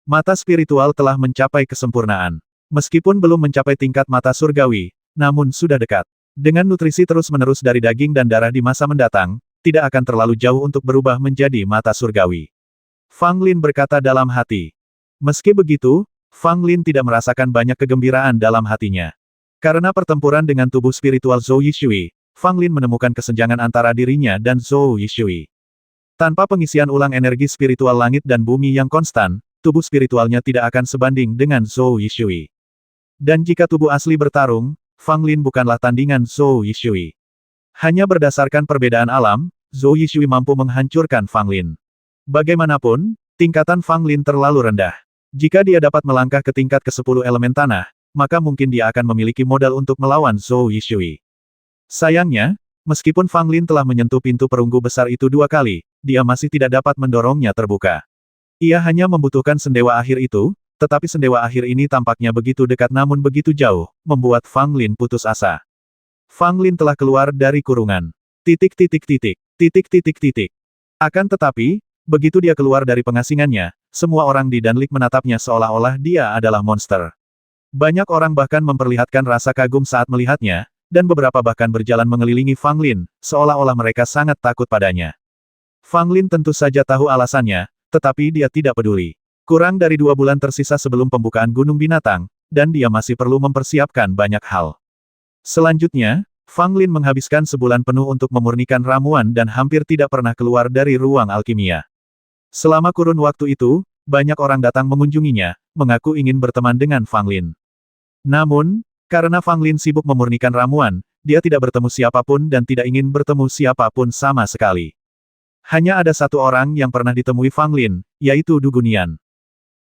Mata spiritual telah mencapai kesempurnaan. Meskipun belum mencapai tingkat mata surgawi, namun sudah dekat. Dengan nutrisi terus-menerus dari daging dan darah di masa mendatang, tidak akan terlalu jauh untuk berubah menjadi mata surgawi. Fang Lin berkata dalam hati. Meski begitu, Fang Lin tidak merasakan banyak kegembiraan dalam hatinya. Karena pertempuran dengan tubuh spiritual Zhou Yishui, Fang Lin menemukan kesenjangan antara dirinya dan Zhou Yishui. Tanpa pengisian ulang energi spiritual langit dan bumi yang konstan, tubuh spiritualnya tidak akan sebanding dengan Zhou Yishui. Dan jika tubuh asli bertarung, Fang Lin bukanlah tandingan Zhou Yishui. Hanya berdasarkan perbedaan alam, Zhou Yishui mampu menghancurkan Fang Lin. Bagaimanapun, tingkatan Fang Lin terlalu rendah. Jika dia dapat melangkah ke tingkat ke-10 elemen tanah, maka mungkin dia akan memiliki modal untuk melawan Zhou Yishui. Sayangnya, meskipun Fang Lin telah menyentuh pintu perunggu besar itu 2 kali, dia masih tidak dapat mendorongnya terbuka. Ia hanya membutuhkan sendewa akhir itu, tetapi sendewa akhir ini tampaknya begitu dekat namun begitu jauh, membuat Fang Lin putus asa. Fang Lin telah keluar dari kurungan. Akan tetapi, begitu dia keluar dari pengasingannya, semua orang di Danlik menatapnya seolah-olah dia adalah monster. Banyak orang bahkan memperlihatkan rasa kagum saat melihatnya, dan beberapa bahkan berjalan mengelilingi Fang Lin, seolah-olah mereka sangat takut padanya. Fang Lin tentu saja tahu alasannya, tetapi dia tidak peduli. Kurang dari 2 bulan tersisa sebelum pembukaan Gunung Binatang, dan dia masih perlu mempersiapkan banyak hal. Selanjutnya, Fang Lin menghabiskan sebulan penuh untuk memurnikan ramuan dan hampir tidak pernah keluar dari ruang alkimia. Selama kurun waktu itu, banyak orang datang mengunjunginya, mengaku ingin berteman dengan Fang Lin. Namun, karena Fang Lin sibuk memurnikan ramuan, dia tidak bertemu siapapun dan tidak ingin bertemu siapapun sama sekali. Hanya ada satu orang yang pernah ditemui Fang Lin, yaitu Du Gunian.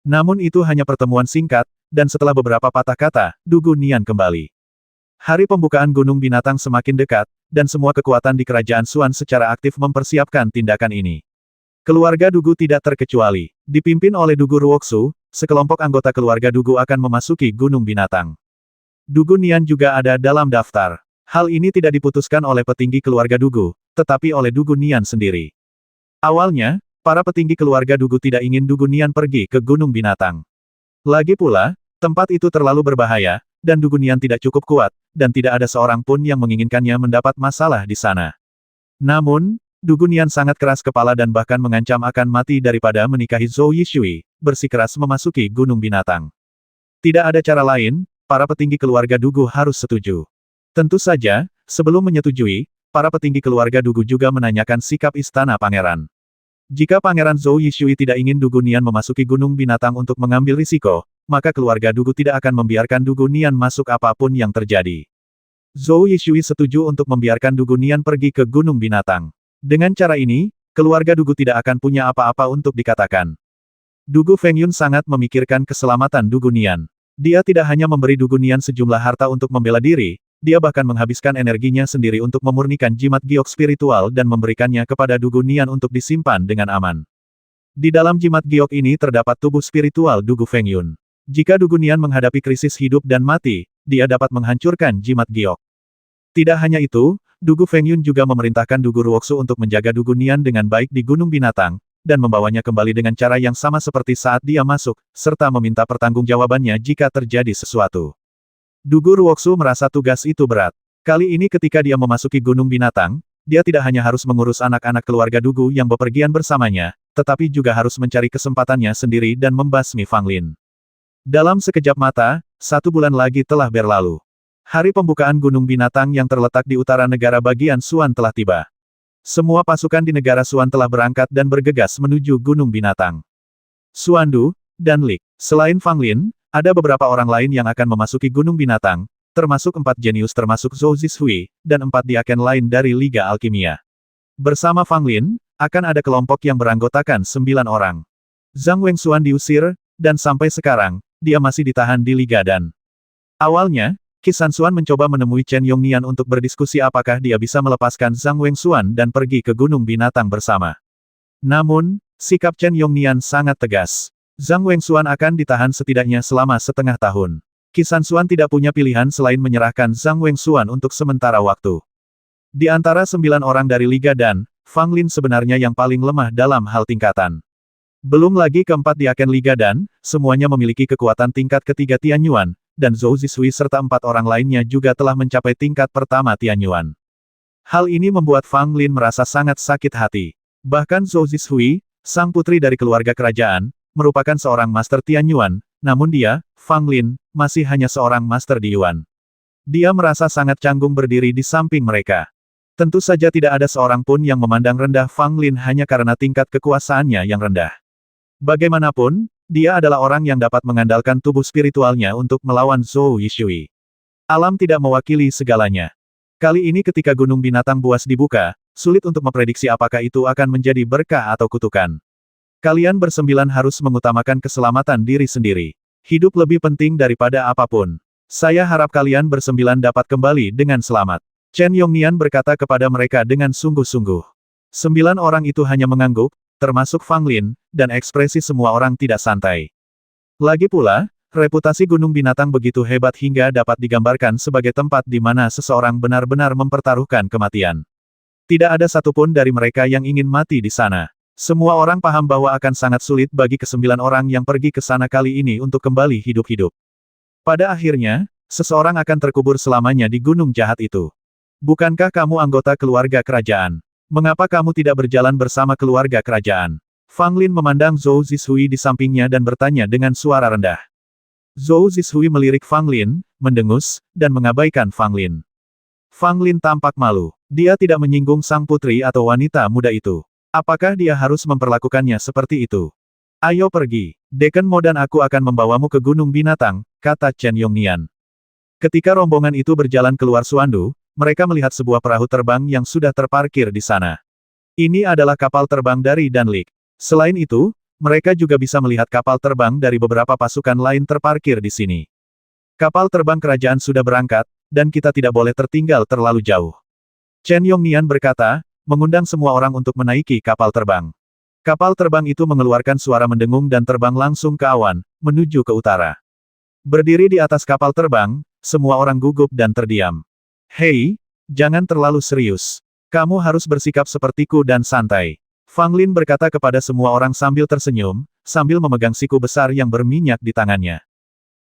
Namun itu hanya pertemuan singkat, dan setelah beberapa patah kata, Du Gunian kembali. Hari pembukaan Gunung Binatang semakin dekat, dan semua kekuatan di Kerajaan Suan secara aktif mempersiapkan tindakan ini. Keluarga Dugu tidak terkecuali. Dipimpin oleh Dugu Ruoksu, sekelompok anggota keluarga Dugu akan memasuki Gunung Binatang. Dugu Nian juga ada dalam daftar. Hal ini tidak diputuskan oleh petinggi keluarga Dugu, tetapi oleh Dugu Nian sendiri. Awalnya, para petinggi keluarga Dugu tidak ingin Dugu Nian pergi ke Gunung Binatang. Lagi pula, tempat itu terlalu berbahaya, dan Dugu Nian tidak cukup kuat, dan tidak ada seorang pun yang menginginkannya mendapat masalah di sana. Namun, Dugu Nian sangat keras kepala dan bahkan mengancam akan mati daripada menikahi Zhou Yishui, bersikeras memasuki Gunung Binatang. Tidak ada cara lain, para petinggi keluarga Dugu harus setuju. Tentu saja, sebelum menyetujui, para petinggi keluarga Dugu juga menanyakan sikap istana pangeran. Jika Pangeran Zhou Yishui tidak ingin Dugu Nian memasuki Gunung Binatang untuk mengambil risiko, maka keluarga Dugu tidak akan membiarkan Dugu Nian masuk apapun yang terjadi. Zhou Yishui setuju untuk membiarkan Dugu Nian pergi ke Gunung Binatang. Dengan cara ini, keluarga Dugu tidak akan punya apa-apa untuk dikatakan. Dugu Fengyun sangat memikirkan keselamatan Dugu Nian. Dia tidak hanya memberi Dugu Nian sejumlah harta untuk membela diri, dia bahkan menghabiskan energinya sendiri untuk memurnikan jimat giok spiritual dan memberikannya kepada Dugu Nian untuk disimpan dengan aman. Di dalam jimat giok ini terdapat tubuh spiritual Dugu Fengyun. Jika Dugu Nian menghadapi krisis hidup dan mati, dia dapat menghancurkan jimat giok. Tidak hanya itu, Dugu Fengyun juga memerintahkan Dugu Ruoksu untuk menjaga Dugu Nian dengan baik di Gunung Binatang, dan membawanya kembali dengan cara yang sama seperti saat dia masuk, serta meminta pertanggungjawabannya jika terjadi sesuatu. Dugu Ruoksu merasa tugas itu berat. Kali ini ketika dia memasuki Gunung Binatang, dia tidak hanya harus mengurus anak-anak keluarga Dugu yang bepergian bersamanya, tetapi juga harus mencari kesempatannya sendiri dan membasmi Fang Lin. Dalam sekejap mata, 1 bulan lagi telah berlalu. Hari pembukaan Gunung Binatang yang terletak di utara negara bagian Suan telah tiba. Semua pasukan di negara Suan telah berangkat dan bergegas menuju Gunung Binatang. Suandu, dan Lik. Selain Fang Lin, ada beberapa orang lain yang akan memasuki Gunung Binatang, termasuk 4 jenius termasuk Zhou Zishui, dan 4 diaken lain dari Liga Alkimia. Bersama Fang Lin, akan ada kelompok yang beranggotakan 9 orang. Zhang Wengxuan diusir, dan sampai sekarang, dia masih ditahan di Liga Dan. Awalnya, Qi Sanxuan mencoba menemui Chen Yongnian untuk berdiskusi apakah dia bisa melepaskan Zhang Wengxuan dan pergi ke Gunung Binatang bersama. Namun, sikap Chen Yongnian sangat tegas. Zhang Wengxuan akan ditahan setidaknya selama setengah tahun. Qi Sanxuan tidak punya pilihan selain menyerahkan Zhang Wengxuan untuk sementara waktu. Di antara 9 orang dari Liga Dan, Fang Lin sebenarnya yang paling lemah dalam hal tingkatan. Belum lagi keempat diaken Liga Dan, semuanya memiliki kekuatan tingkat ketiga Tianyuan, dan Zhou Zishui serta 4 orang lainnya juga telah mencapai tingkat pertama Tianyuan. Hal ini membuat Fang Lin merasa sangat sakit hati. Bahkan Zhou Zishui, sang putri dari keluarga kerajaan, merupakan seorang master Tianyuan, namun dia, Fang Lin, masih hanya seorang master di Yuan. Dia merasa sangat canggung berdiri di samping mereka. Tentu saja tidak ada seorang pun yang memandang rendah Fang Lin hanya karena tingkat kekuasaannya yang rendah. Bagaimanapun, dia adalah orang yang dapat mengandalkan tubuh spiritualnya untuk melawan Zhou Yishui. Alam tidak mewakili segalanya. Kali ini ketika Gunung Binatang buas dibuka, sulit untuk memprediksi apakah itu akan menjadi berkah atau kutukan. Kalian bersembilan harus mengutamakan keselamatan diri sendiri. Hidup lebih penting daripada apapun. Saya harap kalian bersembilan dapat kembali dengan selamat. Chen Yongnian berkata kepada mereka dengan sungguh-sungguh. 9 orang itu hanya mengangguk, termasuk Fang Lin, dan ekspresi semua orang tidak santai. Lagi pula, reputasi Gunung Binatang begitu hebat hingga dapat digambarkan sebagai tempat di mana seseorang benar-benar mempertaruhkan kematian. Tidak ada satupun dari mereka yang ingin mati di sana. Semua orang paham bahwa akan sangat sulit bagi ke-9 orang yang pergi ke sana kali ini untuk kembali hidup-hidup. Pada akhirnya, seseorang akan terkubur selamanya di gunung jahat itu. Bukankah kamu anggota keluarga kerajaan? Mengapa kamu tidak berjalan bersama keluarga kerajaan? Fang Lin memandang Zhou Zishui di sampingnya dan bertanya dengan suara rendah. Zhou Zishui melirik Fang Lin, mendengus, dan mengabaikan Fang Lin. Fang Lin tampak malu. Dia tidak menyinggung sang putri atau wanita muda itu. Apakah dia harus memperlakukannya seperti itu? Ayo pergi. Dekan Mo dan aku akan membawamu ke Gunung Binatang, kata Chen Yongnian. Ketika rombongan itu berjalan keluar Suandu, mereka melihat sebuah perahu terbang yang sudah terparkir di sana. Ini adalah kapal terbang dari Danlik. Selain itu, mereka juga bisa melihat kapal terbang dari beberapa pasukan lain terparkir di sini. Kapal terbang kerajaan sudah berangkat, dan kita tidak boleh tertinggal terlalu jauh. Chen Yongnian berkata, mengundang semua orang untuk menaiki kapal terbang. Kapal terbang itu mengeluarkan suara mendengung dan terbang langsung ke awan, menuju ke utara. Berdiri di atas kapal terbang, semua orang gugup dan terdiam. Hei, jangan terlalu serius. Kamu harus bersikap sepertiku dan santai. Fang Lin berkata kepada semua orang sambil tersenyum, sambil memegang siku besar yang berminyak di tangannya.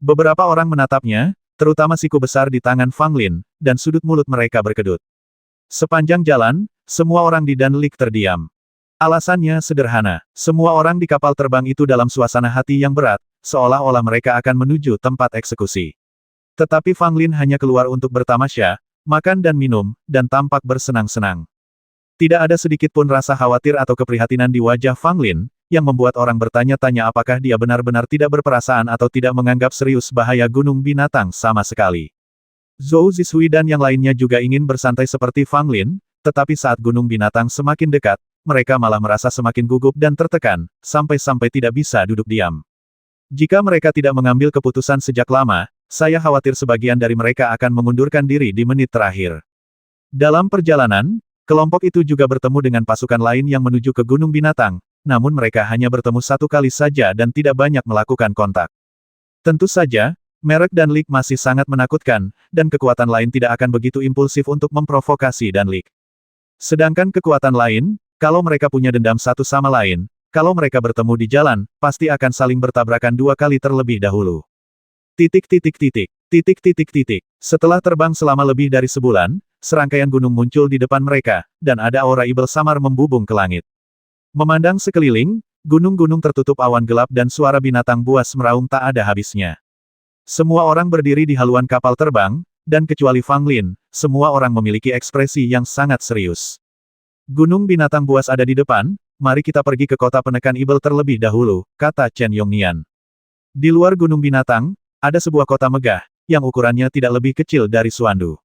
Beberapa orang menatapnya, terutama siku besar di tangan Fang Lin, dan sudut mulut mereka berkedut. Sepanjang jalan, semua orang di Danlik terdiam. Alasannya sederhana, semua orang di kapal terbang itu dalam suasana hati yang berat, seolah-olah mereka akan menuju tempat eksekusi. Tetapi Fang Lin hanya keluar untuk bertamasya, makan dan minum, dan tampak bersenang-senang. Tidak ada sedikit pun rasa khawatir atau keprihatinan di wajah Fang Lin, yang membuat orang bertanya-tanya apakah dia benar-benar tidak berperasaan atau tidak menganggap serius bahaya Gunung Binatang sama sekali. Zhou Zishui dan yang lainnya juga ingin bersantai seperti Fang Lin, tetapi saat Gunung Binatang semakin dekat, mereka malah merasa semakin gugup dan tertekan, sampai-sampai tidak bisa duduk diam. Jika mereka tidak mengambil keputusan sejak lama, saya khawatir sebagian dari mereka akan mengundurkan diri di menit terakhir. Dalam perjalanan, kelompok itu juga bertemu dengan pasukan lain yang menuju ke Gunung Binatang, namun mereka hanya bertemu satu kali saja dan tidak banyak melakukan kontak. Tentu saja, merek Danlik masih sangat menakutkan, dan kekuatan lain tidak akan begitu impulsif untuk memprovokasi Danlik. Sedangkan kekuatan lain, kalau mereka punya dendam satu sama lain, Kalau mereka bertemu di jalan, pasti akan saling bertabrakan 2 kali terlebih dahulu. Titik titik titik. Titik titik titik. Setelah terbang selama lebih dari sebulan, serangkaian gunung muncul di depan mereka, dan ada aura ibel samar membubung ke langit. Memandang sekeliling, gunung-gunung tertutup awan gelap dan suara binatang buas meraung tak ada habisnya. Semua orang berdiri di haluan kapal terbang, dan kecuali Fang Lin, semua orang memiliki ekspresi yang sangat serius. Gunung binatang buas ada di depan, mari kita pergi ke kota penekan ibel terlebih dahulu, kata Chen Yongnian. Di luar gunung binatang, ada sebuah kota megah, yang ukurannya tidak lebih kecil dari Suandu.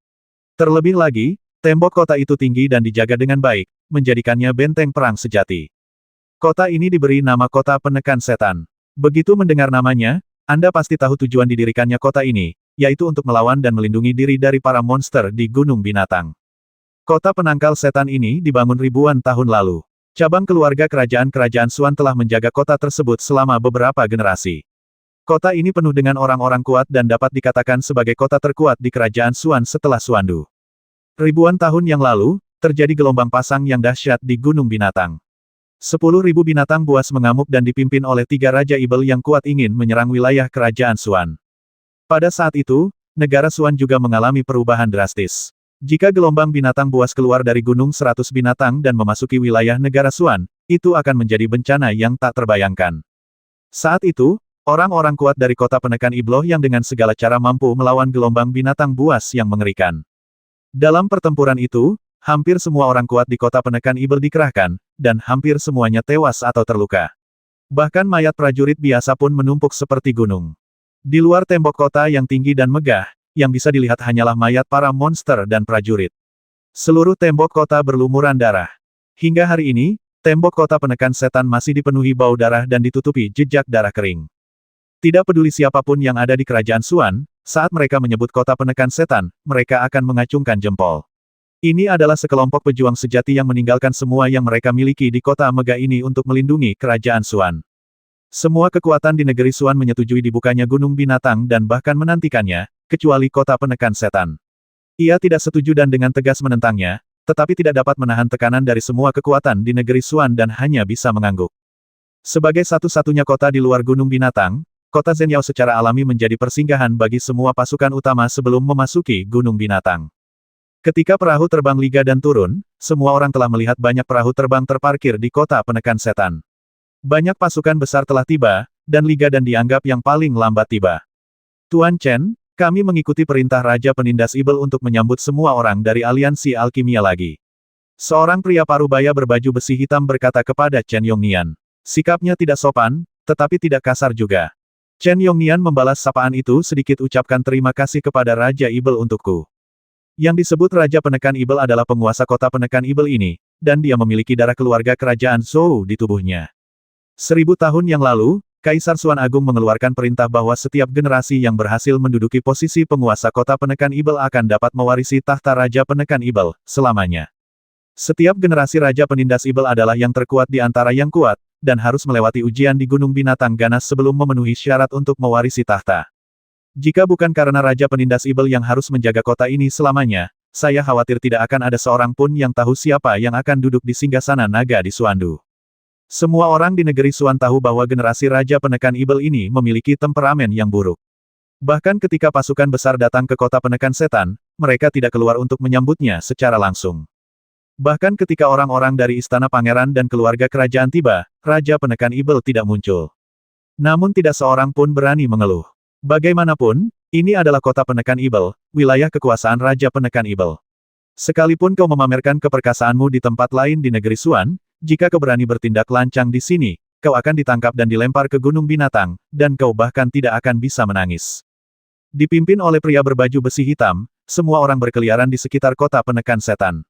Terlebih lagi, tembok kota itu tinggi dan dijaga dengan baik, menjadikannya benteng perang sejati. Kota ini diberi nama Kota Penekan Setan. Begitu mendengar namanya, Anda pasti tahu tujuan didirikannya kota ini, yaitu untuk melawan dan melindungi diri dari para monster di Gunung Binatang. Kota penangkal setan ini dibangun ribuan tahun lalu. Cabang keluarga kerajaan-kerajaan Suan telah menjaga kota tersebut selama beberapa generasi. Kota ini penuh dengan orang-orang kuat dan dapat dikatakan sebagai kota terkuat di kerajaan Suan setelah Suandu. Ribuan tahun yang lalu, terjadi gelombang pasang yang dahsyat di Gunung Binatang. 10.000 binatang buas mengamuk dan dipimpin oleh 3 raja ibel yang kuat ingin menyerang wilayah kerajaan Suan. Pada saat itu, negara Suan juga mengalami perubahan drastis. Jika gelombang binatang buas keluar dari gunung 100 binatang dan memasuki wilayah negara Suan, itu akan menjadi bencana yang tak terbayangkan. Saat itu, orang-orang kuat dari kota penekan ibloh yang dengan segala cara mampu melawan gelombang binatang buas yang mengerikan. Dalam pertempuran itu, hampir semua orang kuat di kota penekan ibel dikerahkan, dan hampir semuanya tewas atau terluka. Bahkan mayat prajurit biasa pun menumpuk seperti gunung. Di luar tembok kota yang tinggi dan megah, yang bisa dilihat hanyalah mayat para monster dan prajurit. Seluruh tembok kota berlumuran darah. Hingga hari ini, tembok kota penekan setan masih dipenuhi bau darah dan ditutupi jejak darah kering. Tidak peduli siapapun yang ada di kerajaan Suan, saat mereka menyebut kota penekan setan, mereka akan mengacungkan jempol. Ini adalah sekelompok pejuang sejati yang meninggalkan semua yang mereka miliki di kota megah ini untuk melindungi kerajaan Suan. Semua kekuatan di negeri Suan menyetujui dibukanya Gunung Binatang dan bahkan menantikannya, kecuali kota penekan setan. Ia tidak setuju dan dengan tegas menentangnya, tetapi tidak dapat menahan tekanan dari semua kekuatan di negeri Suan dan hanya bisa mengangguk. Sebagai satu-satunya kota di luar Gunung Binatang, kota Zhenyao secara alami menjadi persinggahan bagi semua pasukan utama sebelum memasuki Gunung Binatang. Ketika perahu terbang Liga dan turun, semua orang telah melihat banyak perahu terbang terparkir di kota penekan setan. Banyak pasukan besar telah tiba, dan Liga dan dianggap yang paling lambat tiba. Tuan Chen, kami mengikuti perintah Raja Penindas Ibel untuk menyambut semua orang dari aliansi alkimia lagi. Seorang pria parubaya berbaju besi hitam berkata kepada Chen Yongnian. Sikapnya tidak sopan, tetapi tidak kasar juga. Chen Yongnian membalas sapaan itu sedikit ucapkan terima kasih kepada Raja Ibel untukku. Yang disebut Raja Penekan Ibel adalah penguasa kota Penekan Ibel ini, dan dia memiliki darah keluarga kerajaan Zhou di tubuhnya. 1000 tahun yang lalu, Kaisar Suan Agung mengeluarkan perintah bahwa setiap generasi yang berhasil menduduki posisi penguasa kota Penekan Ibel akan dapat mewarisi tahta Raja Penekan Ibel, selamanya. Setiap generasi Raja Penindas Ibel adalah yang terkuat di antara yang kuat, dan harus melewati ujian di Gunung Binatang Ganas sebelum memenuhi syarat untuk mewarisi tahta. Jika bukan karena Raja Penindas Ibel yang harus menjaga kota ini selamanya, saya khawatir tidak akan ada seorang pun yang tahu siapa yang akan duduk di singgasana naga di Suandu. Semua orang di negeri Suan tahu bahwa generasi Raja Penekan Ibel ini memiliki temperamen yang buruk. Bahkan ketika pasukan besar datang ke kota penekan setan, mereka tidak keluar untuk menyambutnya secara langsung. Bahkan ketika orang-orang dari istana pangeran dan keluarga kerajaan tiba, Raja Penekan Ibel tidak muncul. Namun tidak seorang pun berani mengeluh. Bagaimanapun, ini adalah kota penekan Ibel, wilayah kekuasaan Raja Penekan Ibel. Sekalipun kau memamerkan keperkasaanmu di tempat lain di negeri Suan, jika kau berani bertindak lancang di sini, kau akan ditangkap dan dilempar ke Gunung Binatang, dan kau bahkan tidak akan bisa menangis. Dipimpin oleh pria berbaju besi hitam, semua orang berkeliaran di sekitar kota penekan setan.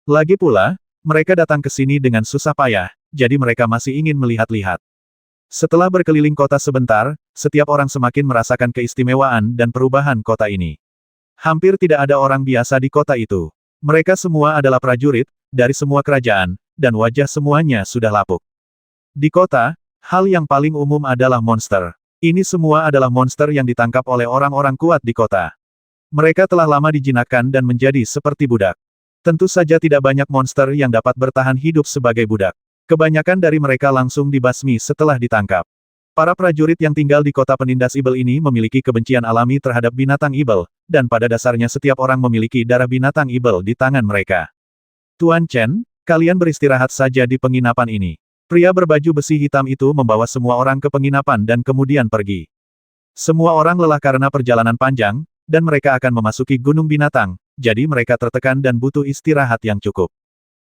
Lagi pula, mereka datang ke sini dengan susah payah, jadi mereka masih ingin melihat-lihat. Setelah berkeliling kota sebentar, setiap orang semakin merasakan keistimewaan dan perubahan kota ini. Hampir tidak ada orang biasa di kota itu. Mereka semua adalah prajurit, dari semua kerajaan, dan wajah semuanya sudah lapuk. Di kota, hal yang paling umum adalah monster. Ini semua adalah monster yang ditangkap oleh orang-orang kuat di kota. Mereka telah lama dijinakkan dan menjadi seperti budak. Tentu saja tidak banyak monster yang dapat bertahan hidup sebagai budak. Kebanyakan dari mereka langsung dibasmi setelah ditangkap. Para prajurit yang tinggal di kota penindas ibel ini memiliki kebencian alami terhadap binatang ibel, dan pada dasarnya setiap orang memiliki darah binatang ibel di tangan mereka. Tuan Chen, kalian beristirahat saja di penginapan ini. Pria berbaju besi hitam itu membawa semua orang ke penginapan dan kemudian pergi. Semua orang lelah karena perjalanan panjang, dan mereka akan memasuki gunung binatang, jadi mereka tertekan dan butuh istirahat yang cukup.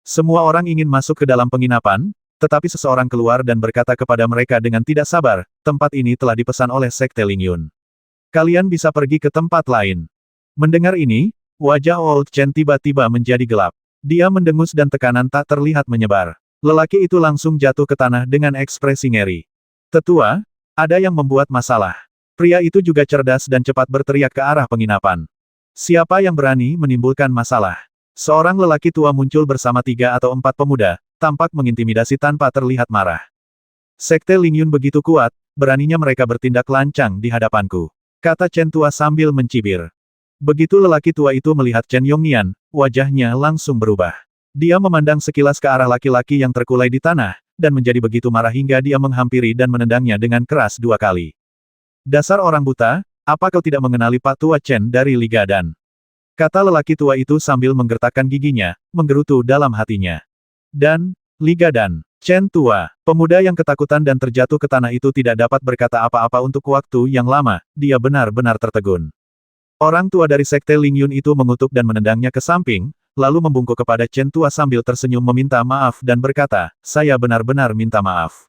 Semua orang ingin masuk ke dalam penginapan, tetapi seseorang keluar dan berkata kepada mereka dengan tidak sabar, tempat ini telah dipesan oleh Sekte Lingyun. Kalian bisa pergi ke tempat lain. Mendengar ini, wajah Old Chen tiba-tiba menjadi gelap. Dia mendengus dan tekanan tak terlihat menyebar. Lelaki itu langsung jatuh ke tanah dengan ekspresi ngeri. Tetua, ada yang membuat masalah. Pria itu juga cerdas dan cepat berteriak ke arah penginapan. Siapa yang berani menimbulkan masalah? Seorang lelaki tua muncul bersama 3 atau 4 pemuda, tampak mengintimidasi tanpa terlihat marah. Sekte Lingyun begitu kuat, beraninya mereka bertindak lancang di hadapanku, kata Chen tua sambil mencibir. Begitu lelaki tua itu melihat Chen Yongnian, wajahnya langsung berubah. Dia memandang sekilas ke arah laki-laki yang terkulai di tanah, dan menjadi begitu marah hingga dia menghampiri dan menendangnya dengan keras 2 kali. Dasar orang buta, apa kau tidak mengenali Pak Tua Chen dari Liga Dan? Kata lelaki tua itu sambil menggertakkan giginya, menggerutu dalam hatinya. Dan, Liga Dan, Chen tua, pemuda yang ketakutan dan terjatuh ke tanah itu tidak dapat berkata apa-apa untuk waktu yang lama, dia benar-benar tertegun. Orang tua dari Sekte Lingyun itu mengutuk dan menendangnya ke samping, lalu membungkuk kepada Chen tua sambil tersenyum meminta maaf dan berkata, saya benar-benar minta maaf.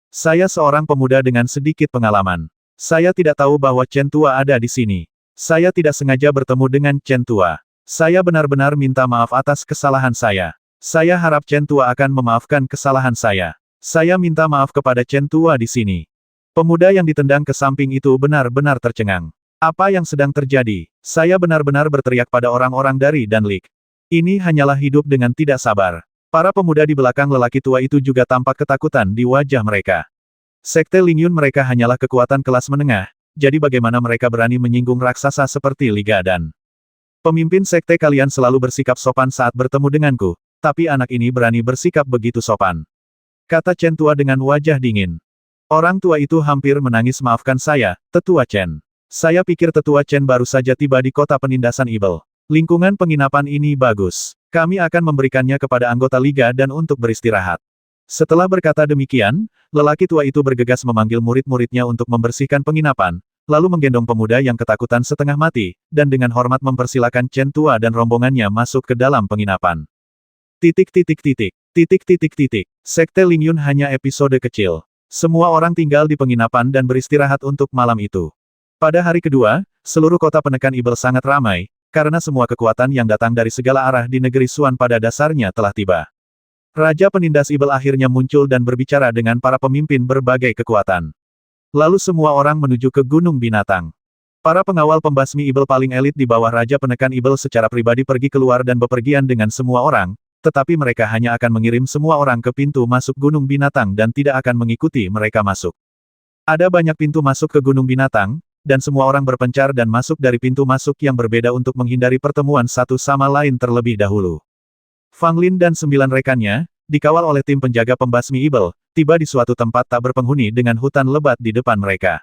Saya seorang pemuda dengan sedikit pengalaman. Saya tidak tahu bahwa Chen tua ada di sini. Saya tidak sengaja bertemu dengan Chen tua. Saya benar-benar minta maaf atas kesalahan saya. Saya harap Chen tua akan memaafkan kesalahan saya. Saya minta maaf kepada Chen tua di sini. Pemuda yang ditendang ke samping itu benar-benar tercengang. Apa yang sedang terjadi? Saya benar-benar berteriak pada orang-orang dari Danlik. Ini hanyalah hidup dengan tidak sabar. Para pemuda di belakang lelaki tua itu juga tampak ketakutan di wajah mereka. Sekte Lingyun mereka hanyalah kekuatan kelas menengah, jadi bagaimana mereka berani menyinggung raksasa seperti Liga Dan? Pemimpin sekte kalian selalu bersikap sopan saat bertemu denganku, tapi anak ini berani bersikap begitu sopan. Kata Chen tua dengan wajah dingin. Orang tua itu hampir menangis. Maafkan saya, Tetua Chen. Saya pikir Tetua Chen baru saja tiba di kota penindasan ibel. Lingkungan penginapan ini bagus. Kami akan memberikannya kepada anggota Liga Dan untuk beristirahat. Setelah berkata demikian, lelaki tua itu bergegas memanggil murid-muridnya untuk membersihkan penginapan, lalu menggendong pemuda yang ketakutan setengah mati, dan dengan hormat mempersilakan Chen tua dan rombongannya masuk ke dalam penginapan. Sekte Lingyun hanya episode kecil. Semua orang tinggal di penginapan dan beristirahat untuk malam itu. Pada hari kedua, seluruh kota penekan ibel sangat ramai, karena semua kekuatan yang datang dari segala arah di negeri Suan pada dasarnya telah tiba. Raja penindas ibel akhirnya muncul dan berbicara dengan para pemimpin berbagai kekuatan. Lalu semua orang menuju ke Gunung Binatang. Para pengawal pembasmi ibel paling elit di bawah Raja penekan ibel secara pribadi pergi keluar dan bepergian dengan semua orang, tetapi mereka hanya akan mengirim semua orang ke pintu masuk Gunung Binatang dan tidak akan mengikuti mereka masuk. Ada banyak pintu masuk ke Gunung Binatang, dan semua orang berpencar dan masuk dari pintu masuk yang berbeda untuk menghindari pertemuan satu sama lain terlebih dahulu. Fang Lin dan 9 rekannya, dikawal oleh tim penjaga pembasmi ibel, tiba di suatu tempat tak berpenghuni dengan hutan lebat di depan mereka.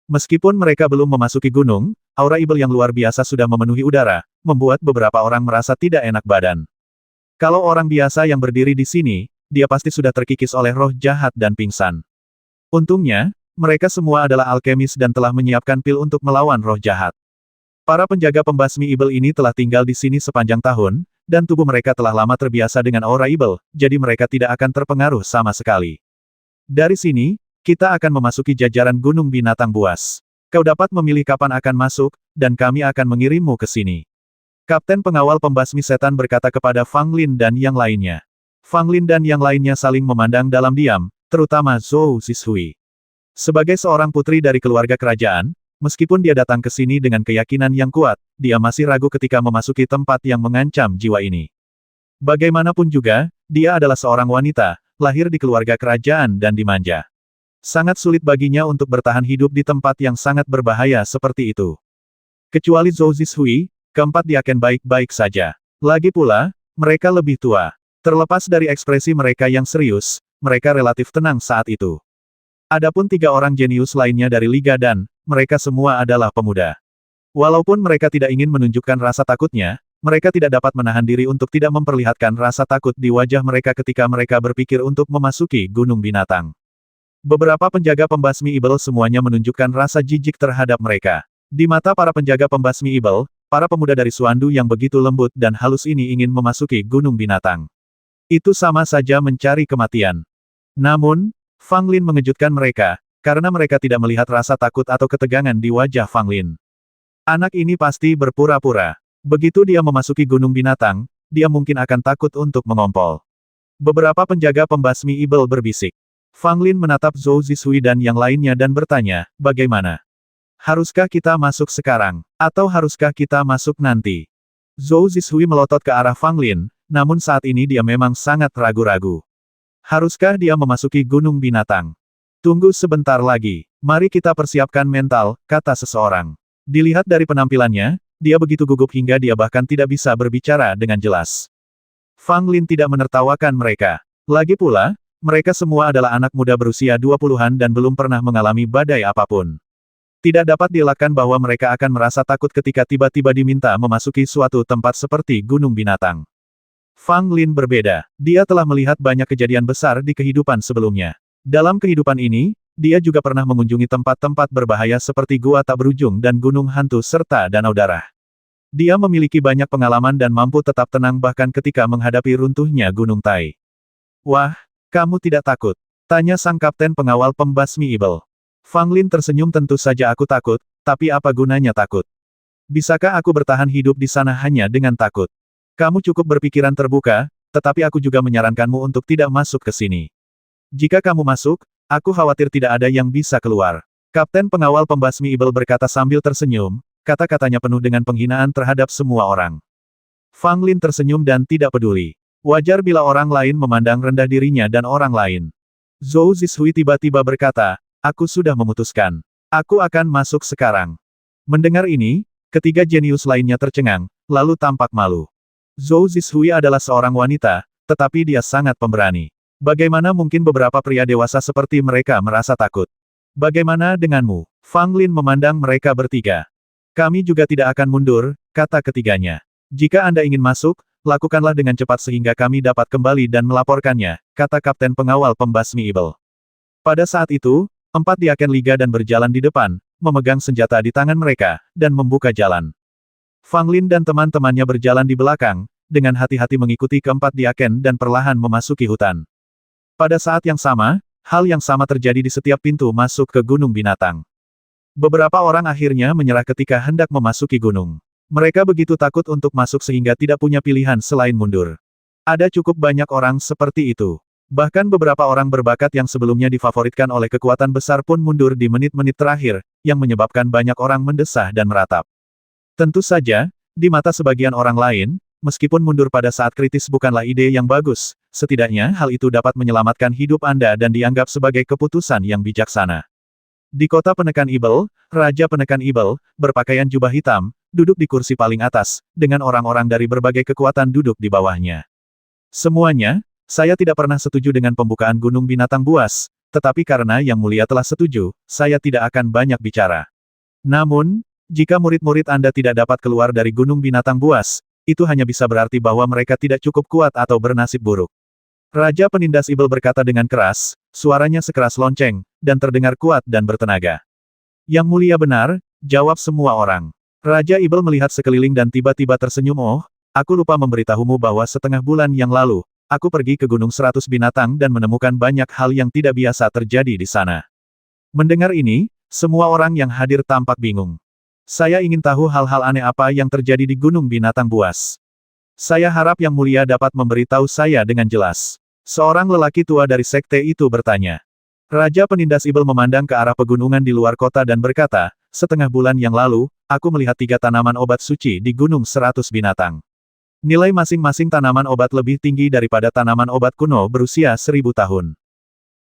Meskipun mereka belum memasuki gunung, aura ibel yang luar biasa sudah memenuhi udara, membuat beberapa orang merasa tidak enak badan. Kalau orang biasa yang berdiri di sini, dia pasti sudah terkikis oleh roh jahat dan pingsan. Untungnya, mereka semua adalah alkemis dan telah menyiapkan pil untuk melawan roh jahat. Para penjaga pembasmi ibel ini telah tinggal di sini sepanjang tahun, dan tubuh mereka telah lama terbiasa dengan aura ibel, jadi mereka tidak akan terpengaruh sama sekali. Dari sini, kita akan memasuki jajaran Gunung Binatang Buas. Kau dapat memilih kapan akan masuk, dan kami akan mengirimmu ke sini. Kapten pengawal pembasmi setan berkata kepada Fang Lin dan yang lainnya. Fang Lin dan yang lainnya saling memandang dalam diam, terutama Zhou Zishui. Sebagai seorang putri dari keluarga kerajaan, meskipun dia datang ke sini dengan keyakinan yang kuat, dia masih ragu ketika memasuki tempat yang mengancam jiwa ini. Bagaimanapun juga, dia adalah seorang wanita, lahir di keluarga kerajaan dan dimanja. Sangat sulit baginya untuk bertahan hidup di tempat yang sangat berbahaya seperti itu. Kecuali Zhou Zishui, keempat dia akan baik-baik saja. Lagi pula, mereka lebih tua. Terlepas dari ekspresi mereka yang serius, mereka relatif tenang saat itu. Adapun 3 orang jenius lainnya dari Liga Dan, mereka semua adalah pemuda. Walaupun mereka tidak ingin menunjukkan rasa takutnya, mereka tidak dapat menahan diri untuk tidak memperlihatkan rasa takut di wajah mereka ketika mereka berpikir untuk memasuki Gunung Binatang. Beberapa penjaga pembasmi ibel semuanya menunjukkan rasa jijik terhadap mereka. Di mata para penjaga pembasmi ibel, para pemuda dari Suandu yang begitu lembut dan halus ini ingin memasuki Gunung Binatang. Itu sama saja mencari kematian. Namun, Fang Lin mengejutkan mereka, karena mereka tidak melihat rasa takut atau ketegangan di wajah Fang Lin. Anak ini pasti berpura-pura. Begitu dia memasuki Gunung Binatang, dia mungkin akan takut untuk mengompol. Beberapa penjaga pembasmi ibel berbisik. Fang Lin menatap Zhou Zishui dan yang lainnya dan bertanya, bagaimana? Haruskah kita masuk sekarang? Atau haruskah kita masuk nanti? Zhou Zishui melotot ke arah Fang Lin, namun saat ini dia memang sangat ragu-ragu. Haruskah dia memasuki Gunung Binatang? Tunggu sebentar lagi. Mari kita persiapkan mental, kata seseorang. Dilihat dari penampilannya, dia begitu gugup hingga dia bahkan tidak bisa berbicara dengan jelas. Fang Lin tidak menertawakan mereka. Lagi pula, mereka semua adalah anak muda berusia 20-an dan belum pernah mengalami badai apapun. Tidak dapat dielakkan bahwa mereka akan merasa takut ketika tiba-tiba diminta memasuki suatu tempat seperti Gunung Binatang. Fang Lin berbeda. Dia telah melihat banyak kejadian besar di kehidupan sebelumnya. Dalam kehidupan ini, dia juga pernah mengunjungi tempat-tempat berbahaya seperti Gua Tak Berujung dan Gunung Hantu serta Danau Darah. Dia memiliki banyak pengalaman dan mampu tetap tenang bahkan ketika menghadapi runtuhnya Gunung Tai. Wah, kamu tidak takut? Tanya sang kapten pengawal pembasmi ibel. Fang Lin tersenyum, tentu saja aku takut, tapi apa gunanya takut? Bisakah aku bertahan hidup di sana hanya dengan takut? Kamu cukup berpikiran terbuka, tetapi aku juga menyarankanmu untuk tidak masuk ke sini. Jika kamu masuk, aku khawatir tidak ada yang bisa keluar. Kapten pengawal pembasmi ibel berkata sambil tersenyum, kata-katanya penuh dengan penghinaan terhadap semua orang. Fang Lin tersenyum dan tidak peduli. Wajar bila orang lain memandang rendah dirinya dan orang lain. Zhou Zishui tiba-tiba berkata, aku sudah memutuskan. Aku akan masuk sekarang. Mendengar ini, ketiga jenius lainnya tercengang, lalu tampak malu. Zhou Zishui adalah seorang wanita, tetapi dia sangat pemberani. Bagaimana mungkin beberapa pria dewasa seperti mereka merasa takut? Bagaimana denganmu? Fang Lin memandang mereka bertiga. Kami juga tidak akan mundur, kata ketiganya. Jika Anda ingin masuk, lakukanlah dengan cepat sehingga kami dapat kembali dan melaporkannya, kata kapten pengawal pembasmi ibel. Pada saat itu, 4 diaken Liga dan berjalan di depan, memegang senjata di tangan mereka, dan membuka jalan. Fang Lin dan teman-temannya berjalan di belakang, dengan hati-hati mengikuti keempat diaken dan perlahan memasuki hutan. Pada saat yang sama, hal yang sama terjadi di setiap pintu masuk ke Gunung Binatang. Beberapa orang akhirnya menyerah ketika hendak memasuki gunung. Mereka begitu takut untuk masuk sehingga tidak punya pilihan selain mundur. Ada cukup banyak orang seperti itu. Bahkan beberapa orang berbakat yang sebelumnya difavoritkan oleh kekuatan besar pun mundur di menit-menit terakhir, yang menyebabkan banyak orang mendesah dan meratap. Tentu saja, di mata sebagian orang lain, meskipun mundur pada saat kritis bukanlah ide yang bagus, setidaknya hal itu dapat menyelamatkan hidup Anda dan dianggap sebagai keputusan yang bijaksana. Di kota penekan ibel, Raja Penekan Ibel, berpakaian jubah hitam, duduk di kursi paling atas, dengan orang-orang dari berbagai kekuatan duduk di bawahnya. Semuanya, saya tidak pernah setuju dengan pembukaan Gunung Binatang Buas, tetapi karena Yang Mulia telah setuju, saya tidak akan banyak bicara. Namun, jika murid-murid Anda tidak dapat keluar dari Gunung Binatang Buas, itu hanya bisa berarti bahwa mereka tidak cukup kuat atau bernasib buruk. Raja Penindas Ibel berkata dengan keras, suaranya sekeras lonceng, dan terdengar kuat dan bertenaga. Yang Mulia benar, jawab semua orang. Raja Ibel melihat sekeliling dan tiba-tiba tersenyum, oh, aku lupa memberitahumu bahwa setengah bulan yang lalu, aku pergi ke Gunung 100 Binatang dan menemukan banyak hal yang tidak biasa terjadi di sana. Mendengar ini, semua orang yang hadir tampak bingung. Saya ingin tahu hal-hal aneh apa yang terjadi di Gunung Binatang Buas. Saya harap Yang Mulia dapat memberitahu saya dengan jelas. Seorang lelaki tua dari sekte itu bertanya. Raja Penindas Ibel memandang ke arah pegunungan di luar kota dan berkata, setengah bulan yang lalu, aku melihat 3 tanaman obat suci di Gunung 100 Binatang. Nilai masing-masing tanaman obat lebih tinggi daripada tanaman obat kuno berusia 1000 tahun.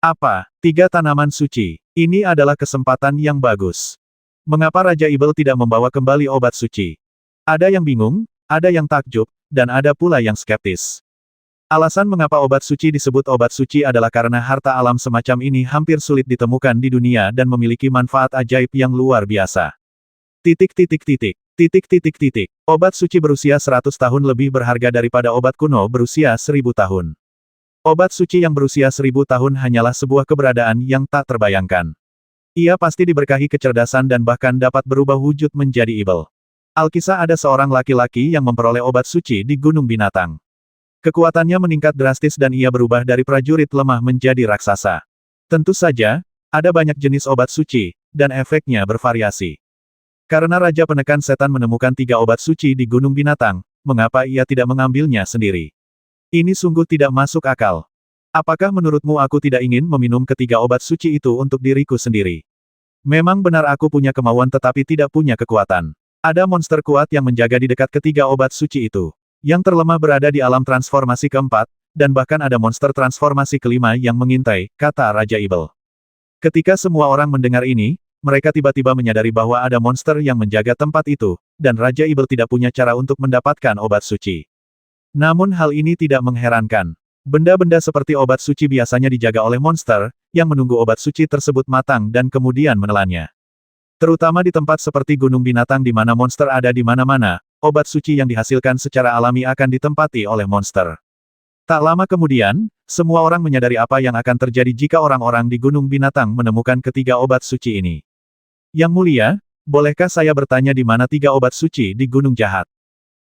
Apa? 3 tanaman suci. Ini adalah kesempatan yang bagus. Mengapa Raja Ibel tidak membawa kembali obat suci? Ada yang bingung, ada yang takjub, dan ada pula yang skeptis. Alasan mengapa obat suci disebut obat suci adalah karena harta alam semacam ini hampir sulit ditemukan di dunia dan memiliki manfaat ajaib yang luar biasa. Titik titik titik. Titik titik titik. Obat suci berusia 100 tahun lebih berharga daripada obat kuno berusia 1000 tahun. Obat suci yang berusia 1000 tahun hanyalah sebuah keberadaan yang tak terbayangkan. Ia pasti diberkahi kecerdasan dan bahkan dapat berubah wujud menjadi iblis. Alkisah ada seorang laki-laki yang memperoleh obat suci di Gunung Binatang. Kekuatannya meningkat drastis dan ia berubah dari prajurit lemah menjadi raksasa. Tentu saja, ada banyak jenis obat suci, dan efeknya bervariasi. Karena Raja Penekan Setan menemukan 3 obat suci di Gunung Binatang, mengapa ia tidak mengambilnya sendiri? Ini sungguh tidak masuk akal. Apakah menurutmu aku tidak ingin meminum ketiga obat suci itu untuk diriku sendiri? Memang benar aku punya kemauan tetapi tidak punya kekuatan. Ada monster kuat yang menjaga di dekat ketiga obat suci itu. Yang terlemah berada di alam transformasi keempat, dan bahkan ada monster transformasi kelima yang mengintai, kata Raja Iblis. Ketika semua orang mendengar ini, mereka tiba-tiba menyadari bahwa ada monster yang menjaga tempat itu, dan Raja Iblis tidak punya cara untuk mendapatkan obat suci. Namun hal ini tidak mengherankan. Benda-benda seperti obat suci biasanya dijaga oleh monster, yang menunggu obat suci tersebut matang dan kemudian menelannya. Terutama di tempat seperti Gunung Binatang di mana monster ada di mana-mana, obat suci yang dihasilkan secara alami akan ditempati oleh monster. Tak lama kemudian, semua orang menyadari apa yang akan terjadi jika orang-orang di Gunung Binatang menemukan ketiga obat suci ini. Yang mulia, bolehkah saya bertanya di mana 3 obat suci di Gunung Jahat?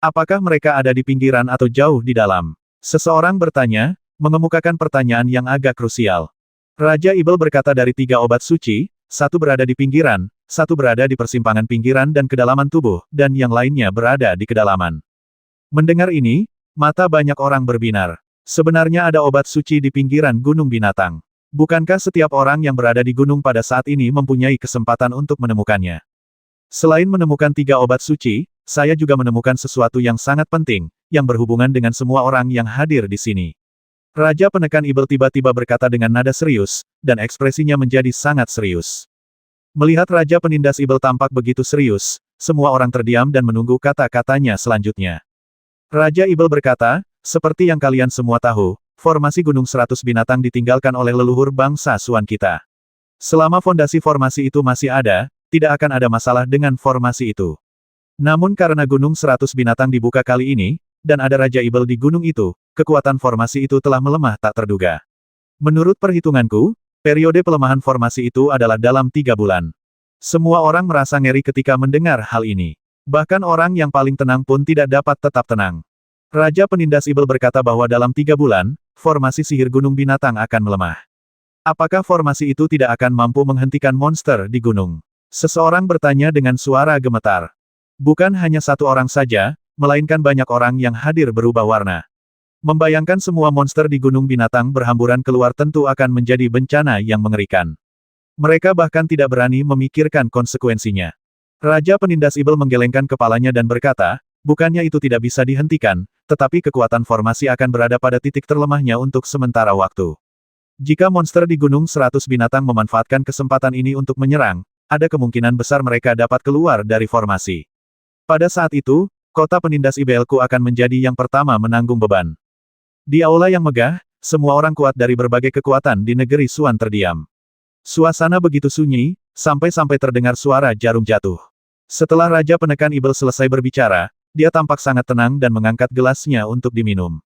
Apakah mereka ada di pinggiran atau jauh di dalam? Seseorang bertanya, mengemukakan pertanyaan yang agak krusial. Raja Iblis berkata dari 3 obat suci, 1 berada di pinggiran, 1 berada di persimpangan pinggiran dan kedalaman tubuh, dan yang lainnya berada di kedalaman. Mendengar ini, mata banyak orang berbinar. Sebenarnya ada obat suci di pinggiran Gunung Binatang. Bukankah setiap orang yang berada di gunung pada saat ini mempunyai kesempatan untuk menemukannya? Selain menemukan 3 obat suci, saya juga menemukan sesuatu yang sangat penting, yang berhubungan dengan semua orang yang hadir di sini. Raja Penekan Iblis tiba-tiba berkata dengan nada serius, dan ekspresinya menjadi sangat serius. Melihat Raja Penindas Iblis tampak begitu serius, semua orang terdiam dan menunggu kata-katanya selanjutnya. Raja Iblis berkata, seperti yang kalian semua tahu, formasi Gunung 100 Binatang ditinggalkan oleh leluhur bangsa Suan kita. Selama fondasi formasi itu masih ada, tidak akan ada masalah dengan formasi itu. Namun karena Gunung 100 Binatang dibuka kali ini, dan ada Raja Iblis di gunung itu, kekuatan formasi itu telah melemah tak terduga. Menurut perhitunganku, periode pelemahan formasi itu adalah dalam 3 bulan. Semua orang merasa ngeri ketika mendengar hal ini. Bahkan orang yang paling tenang pun tidak dapat tetap tenang. Raja Penindas Iblis berkata bahwa dalam 3 bulan, formasi sihir Gunung Binatang akan melemah. Apakah formasi itu tidak akan mampu menghentikan monster di gunung? Seseorang bertanya dengan suara gemetar. Bukan hanya 1 orang saja, melainkan banyak orang yang hadir berubah warna. Membayangkan semua monster di Gunung Binatang berhamburan keluar tentu akan menjadi bencana yang mengerikan. Mereka bahkan tidak berani memikirkan konsekuensinya. Raja Penindas Iblis menggelengkan kepalanya dan berkata, bukannya itu tidak bisa dihentikan, tetapi kekuatan formasi akan berada pada titik terlemahnya untuk sementara waktu. Jika monster di Gunung 100 Binatang memanfaatkan kesempatan ini untuk menyerang, ada kemungkinan besar mereka dapat keluar dari formasi. Pada saat itu, kota penindas Ibelku akan menjadi yang pertama menanggung beban. Di aula yang megah, semua orang kuat dari berbagai kekuatan di negeri Suan terdiam. Suasana begitu sunyi, sampai-sampai terdengar suara jarum jatuh. Setelah Raja Penekan Iblis selesai berbicara, dia tampak sangat tenang dan mengangkat gelasnya untuk diminum.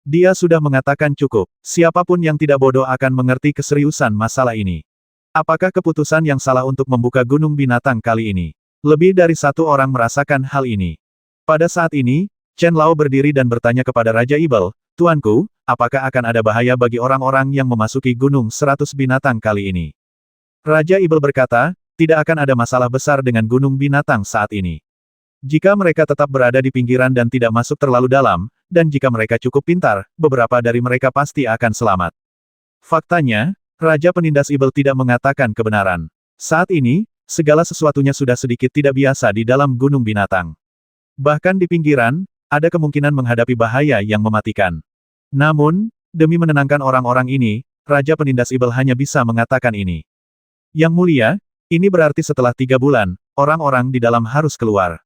Dia sudah mengatakan cukup, siapapun yang tidak bodoh akan mengerti keseriusan masalah ini. Apakah keputusan yang salah untuk membuka Gunung Binatang kali ini? Lebih dari 1 orang merasakan hal ini. Pada saat ini, Chen Lao berdiri dan bertanya kepada Raja Iblis, Tuanku, apakah akan ada bahaya bagi orang-orang yang memasuki Gunung 100 Binatang kali ini? Raja Iblis berkata, tidak akan ada masalah besar dengan Gunung Binatang saat ini. Jika mereka tetap berada di pinggiran dan tidak masuk terlalu dalam, dan jika mereka cukup pintar, beberapa dari mereka pasti akan selamat. Faktanya, Raja Penindas Iblis tidak mengatakan kebenaran. Saat ini, segala sesuatunya sudah sedikit tidak biasa di dalam Gunung Binatang. Bahkan di pinggiran, ada kemungkinan menghadapi bahaya yang mematikan. Namun, demi menenangkan orang-orang ini, Raja Penindas Iblis hanya bisa mengatakan ini. Yang mulia, ini berarti setelah 3 bulan, orang-orang di dalam harus keluar.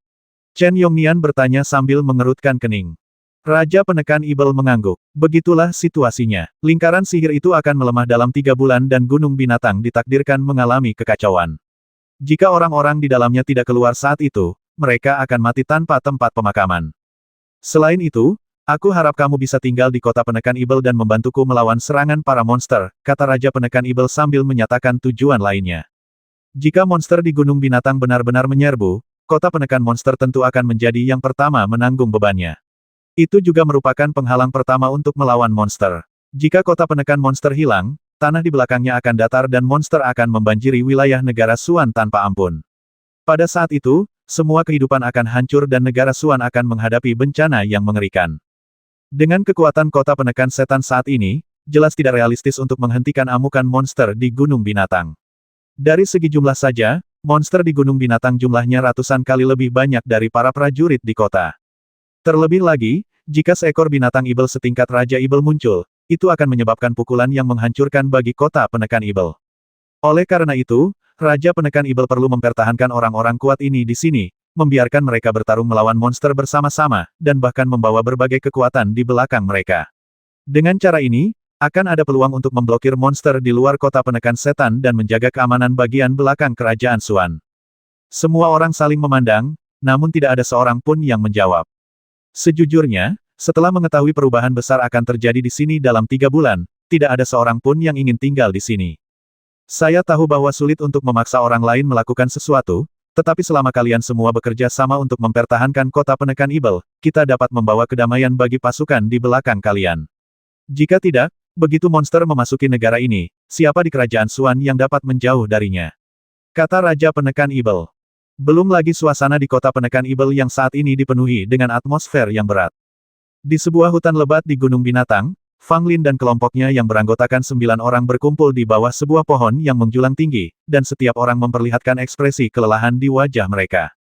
Chen Yongnian bertanya sambil mengerutkan kening. Raja Penekan Ibel mengangguk. Begitulah situasinya. Lingkaran sihir itu akan melemah dalam 3 bulan dan Gunung Binatang ditakdirkan mengalami kekacauan. Jika orang-orang di dalamnya tidak keluar saat itu, mereka akan mati tanpa tempat pemakaman. Selain itu, aku harap kamu bisa tinggal di kota Penekan Ibel dan membantuku melawan serangan para monster, kata Raja Penekan Ibel sambil menyatakan tujuan lainnya. Jika monster di Gunung Binatang benar-benar menyerbu, kota Penekan Monster tentu akan menjadi yang pertama menanggung bebannya. Itu juga merupakan penghalang pertama untuk melawan monster. Jika kota Penekan Monster hilang, tanah di belakangnya akan datar dan monster akan membanjiri wilayah negara Suan tanpa ampun. Pada saat itu, semua kehidupan akan hancur dan negara Suan akan menghadapi bencana yang mengerikan. Dengan kekuatan kota Penekan Setan saat ini, jelas tidak realistis untuk menghentikan amukan monster di Gunung Binatang. Dari segi jumlah saja, monster di Gunung Binatang jumlahnya ratusan kali lebih banyak dari para prajurit di kota. Terlebih lagi, jika seekor binatang Ibel setingkat Raja Ibel muncul, itu akan menyebabkan pukulan yang menghancurkan bagi kota Penekan Ibel. Oleh karena itu, Raja Penekan Ibel perlu mempertahankan orang-orang kuat ini di sini, membiarkan mereka bertarung melawan monster bersama-sama, dan bahkan membawa berbagai kekuatan di belakang mereka. Dengan cara ini, akan ada peluang untuk memblokir monster di luar kota Penekan Setan dan menjaga keamanan bagian belakang Kerajaan Suan. Semua orang saling memandang, namun tidak ada seorang pun yang menjawab. Sejujurnya, setelah mengetahui perubahan besar akan terjadi di sini dalam 3 bulan, tidak ada seorang pun yang ingin tinggal di sini. Saya tahu bahwa sulit untuk memaksa orang lain melakukan sesuatu, tetapi selama kalian semua bekerja sama untuk mempertahankan kota Penekan Ibel, kita dapat membawa kedamaian bagi pasukan di belakang kalian. Jika tidak, begitu monster memasuki negara ini, siapa di Kerajaan Suan yang dapat menjauh darinya? Kata Raja Penekan Ibel. Belum lagi suasana di kota Penekan Ibel yang saat ini dipenuhi dengan atmosfer yang berat. Di sebuah hutan lebat di Gunung Binatang, Fang Lin dan kelompoknya yang beranggotakan 9 orang berkumpul di bawah sebuah pohon yang menjulang tinggi, dan setiap orang memperlihatkan ekspresi kelelahan di wajah mereka.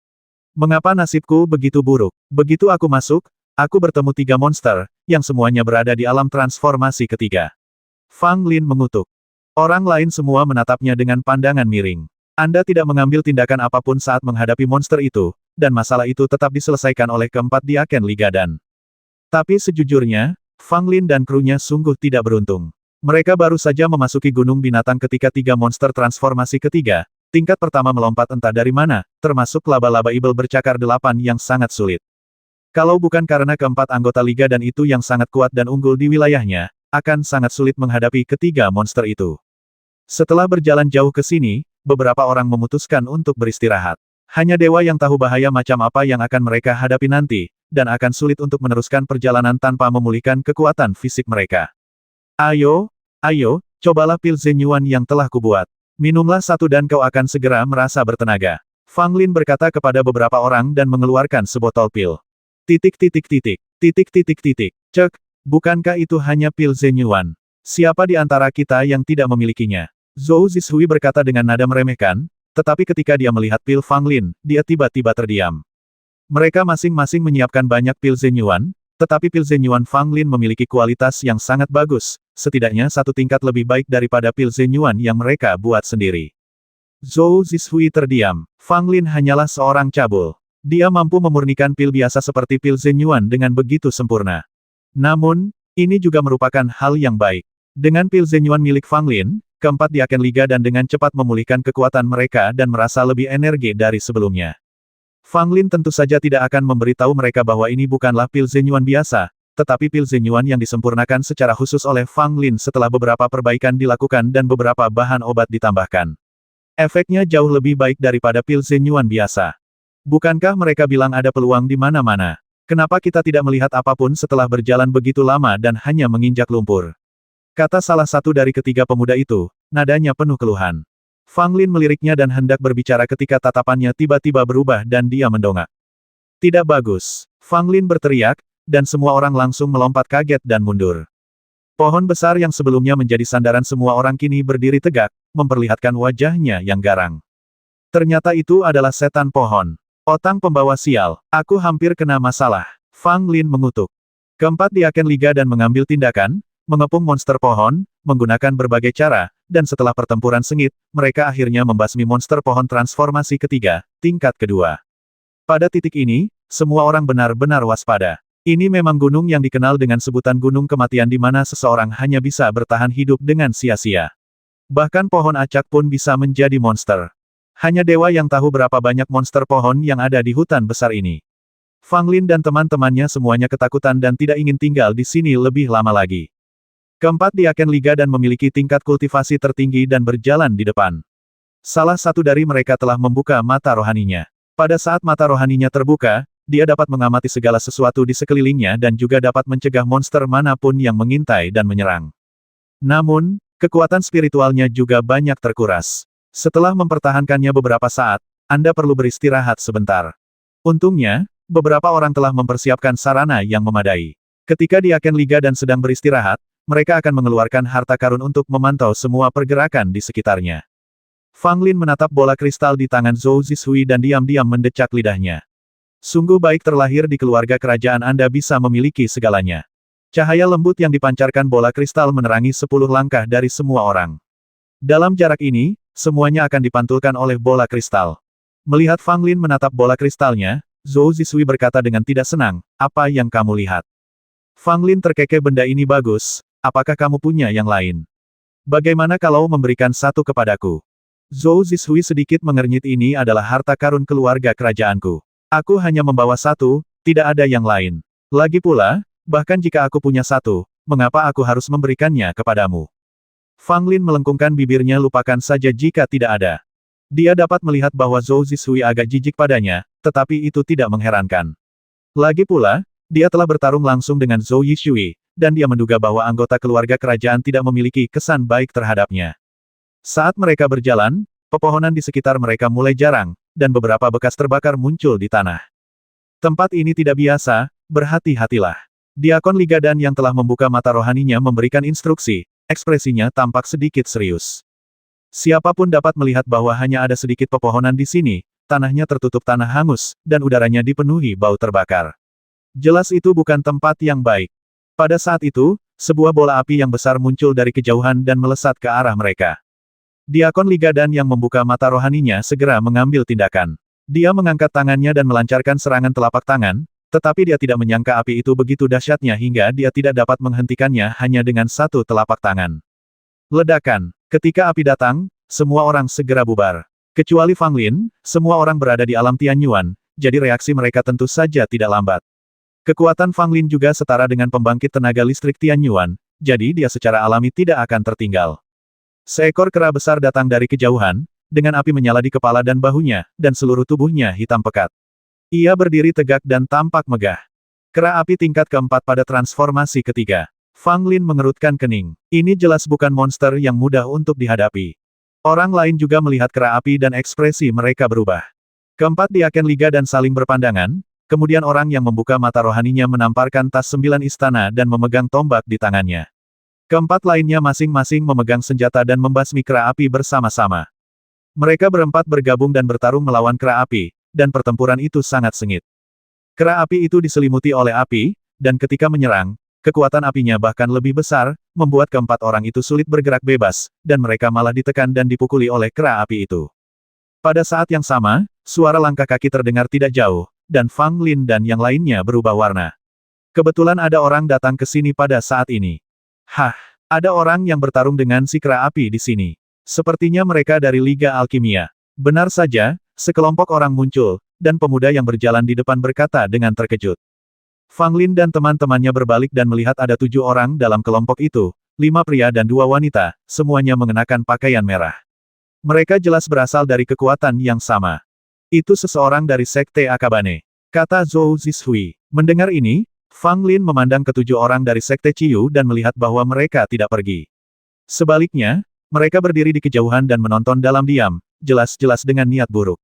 Mengapa nasibku begitu buruk? Begitu aku masuk, aku bertemu 3 monster, yang semuanya berada di alam transformasi ketiga. Fang Lin mengutuk. Orang lain semua menatapnya dengan pandangan miring. Anda tidak mengambil tindakan apapun saat menghadapi monster itu, dan masalah itu tetap diselesaikan oleh keempat Diaken Liga dan. Tapi sejujurnya, Fang Lin dan krunya sungguh tidak beruntung. Mereka baru saja memasuki Gunung Binatang ketika 3 monster transformasi ketiga, tingkat pertama melompat entah dari mana, termasuk laba-laba Ibel bercakar 8 yang sangat sulit. Kalau bukan karena keempat anggota Liga dan itu yang sangat kuat dan unggul di wilayahnya, akan sangat sulit menghadapi ketiga monster itu. Setelah berjalan jauh ke sini, beberapa orang memutuskan untuk beristirahat. Hanya dewa yang tahu bahaya macam apa yang akan mereka hadapi nanti, dan akan sulit untuk meneruskan perjalanan tanpa memulihkan kekuatan fisik mereka. Ayo, cobalah pil Zenyuan yang telah kubuat. Minumlah satu dan kau akan segera merasa bertenaga. Fang Lin berkata kepada beberapa orang dan mengeluarkan sebotol pil. Cek, bukankah itu hanya pil Zenyuan? Siapa di antara kita yang tidak memilikinya? Zhou Zishui berkata dengan nada meremehkan, tetapi ketika dia melihat pil Fang Lin, dia tiba-tiba terdiam. Mereka masing-masing menyiapkan banyak pil Zenyuan, tetapi pil Zenyuan Fang Lin memiliki kualitas yang sangat bagus, setidaknya satu tingkat lebih baik daripada pil Zenyuan yang mereka buat sendiri. Zhou Zishui terdiam. Fang Lin hanyalah seorang cabul. Dia mampu memurnikan pil biasa seperti pil Zenyuan dengan begitu sempurna. Namun, ini juga merupakan hal yang baik. Dengan pil Zenyuan milik Fang Lin, keempat Diaken Liga dan dengan cepat memulihkan kekuatan mereka dan merasa lebih energi dari sebelumnya. Fang Lin tentu saja tidak akan memberitahu mereka bahwa ini bukanlah pil Zenyuan biasa, tetapi pil Zenyuan yang disempurnakan secara khusus oleh Fang Lin setelah beberapa perbaikan dilakukan dan beberapa bahan obat ditambahkan. Efeknya jauh lebih baik daripada pil Zenyuan biasa. Bukankah mereka bilang ada peluang di mana-mana? Kenapa kita tidak melihat apapun setelah berjalan begitu lama dan hanya menginjak lumpur? Kata salah satu dari ketiga pemuda itu, nadanya penuh keluhan. Fang Lin meliriknya dan hendak berbicara ketika tatapannya tiba-tiba berubah dan dia mendongak. Tidak bagus. Fang Lin berteriak, dan semua orang langsung melompat kaget dan mundur. Pohon besar yang sebelumnya menjadi sandaran semua orang kini berdiri tegak, memperlihatkan wajahnya yang garang. Ternyata itu adalah setan pohon. Otang pembawa sial, aku hampir kena masalah. Fang Lin mengutuk. Keempat Diaken Liga dan mengambil tindakan, mengepung monster pohon, menggunakan berbagai cara, dan setelah pertempuran sengit, mereka akhirnya membasmi monster pohon transformasi ketiga, tingkat kedua. Pada titik ini, semua orang benar-benar waspada. Ini memang gunung yang dikenal dengan sebutan gunung kematian di mana seseorang hanya bisa bertahan hidup dengan sia-sia. Bahkan pohon acak pun bisa menjadi monster. Hanya dewa yang tahu berapa banyak monster pohon yang ada di hutan besar ini. Fang Lin dan teman-temannya semuanya ketakutan dan tidak ingin tinggal di sini lebih lama lagi. Keempat Diaken Liga dan memiliki tingkat kultivasi tertinggi dan berjalan di depan. Salah satu dari mereka telah membuka mata rohaninya. Pada saat mata rohaninya terbuka, dia dapat mengamati segala sesuatu di sekelilingnya dan juga dapat mencegah monster manapun yang mengintai dan menyerang. Namun, kekuatan spiritualnya juga banyak terkuras. Setelah mempertahankannya beberapa saat, Anda perlu beristirahat sebentar. Untungnya, beberapa orang telah mempersiapkan sarana yang memadai. Ketika Diaken Liga dan sedang beristirahat, mereka akan mengeluarkan harta karun untuk memantau semua pergerakan di sekitarnya. Fang Lin menatap bola kristal di tangan Zhou Zishui dan diam-diam mendecak lidahnya. Sungguh baik terlahir di keluarga kerajaan Anda bisa memiliki segalanya. Cahaya lembut yang dipancarkan bola kristal menerangi 10 langkah dari semua orang. Dalam jarak ini, semuanya akan dipantulkan oleh bola kristal. Melihat Fang Lin menatap bola kristalnya, Zhou Zishui berkata dengan tidak senang, "Apa yang kamu lihat?" Fang Lin terkekeh, "Benda ini bagus. Apakah kamu punya yang lain? Bagaimana kalau memberikan satu kepadaku?" Zhou Zishui sedikit mengernyit, "Ini adalah harta karun keluarga kerajaanku. Aku hanya membawa satu, tidak ada yang lain. Lagi pula, bahkan jika aku punya satu, mengapa aku harus memberikannya kepadamu?" Fang Lin melengkungkan bibirnya, "Lupakan saja jika tidak ada." Dia dapat melihat bahwa Zhou Zishui agak jijik padanya, tetapi itu tidak mengherankan. Lagi pula, dia telah bertarung langsung dengan Zhou Yishui, dan dia menduga bahwa anggota keluarga kerajaan tidak memiliki kesan baik terhadapnya. Saat mereka berjalan, pepohonan di sekitar mereka mulai jarang, dan beberapa bekas terbakar muncul di tanah. Tempat ini tidak biasa, berhati-hatilah. Diakon Liga dan yang telah membuka mata rohaninya memberikan instruksi, ekspresinya tampak sedikit serius. Siapapun dapat melihat bahwa hanya ada sedikit pepohonan di sini, tanahnya tertutup tanah hangus, dan udaranya dipenuhi bau terbakar. Jelas itu bukan tempat yang baik. Pada saat itu, sebuah bola api yang besar muncul dari kejauhan dan melesat ke arah mereka. Diakon Liga dan yang membuka mata rohaninya segera mengambil tindakan. Dia mengangkat tangannya dan melancarkan serangan telapak tangan, tetapi dia tidak menyangka api itu begitu dahsyatnya hingga dia tidak dapat menghentikannya hanya dengan satu telapak tangan. Ledakan. Ketika api datang, semua orang segera bubar. Kecuali Fang Lin, semua orang berada di alam Tianyuan, jadi reaksi mereka tentu saja tidak lambat. Kekuatan Fang Lin juga setara dengan pembangkit tenaga listrik Tianyuan, jadi dia secara alami tidak akan tertinggal. Seekor kera besar datang dari kejauhan, dengan api menyala di kepala dan bahunya, dan seluruh tubuhnya hitam pekat. Ia berdiri tegak dan tampak megah. Kera api tingkat keempat pada transformasi ketiga. Fang Lin mengerutkan kening. Ini jelas bukan monster yang mudah untuk dihadapi. Orang lain juga melihat kera api dan ekspresi mereka berubah. Keempat Diaken Liga dan saling berpandangan. Kemudian orang yang membuka mata rohaninya menamparkan tas 9 istana dan memegang tombak di tangannya. Keempat lainnya masing-masing memegang senjata dan membasmi kera api bersama-sama. Mereka berempat bergabung dan bertarung melawan kera api, dan pertempuran itu sangat sengit. Kera api itu diselimuti oleh api, dan ketika menyerang, kekuatan apinya bahkan lebih besar, membuat keempat orang itu sulit bergerak bebas, dan mereka malah ditekan dan dipukuli oleh kera api itu. Pada saat yang sama, suara langkah kaki terdengar tidak jauh, dan Fang Lin dan yang lainnya berubah warna. Kebetulan ada orang datang ke sini pada saat ini. Hah, ada orang yang bertarung dengan si kera api di sini. Sepertinya mereka dari Liga Alkimia. Benar saja, sekelompok orang muncul, dan pemuda yang berjalan di depan berkata dengan terkejut. Fang Lin dan teman-temannya berbalik dan melihat ada 7 orang dalam kelompok itu, 5 pria dan 2 wanita, semuanya mengenakan pakaian merah. Mereka jelas berasal dari kekuatan yang sama. Itu seseorang dari Sekte Akabane, kata Zhou Zishui. Mendengar ini, Fang Lin memandang ke-7 orang dari Sekte Ciyu dan melihat bahwa mereka tidak pergi. Sebaliknya, mereka berdiri di kejauhan dan menonton dalam diam, jelas-jelas dengan niat buruk.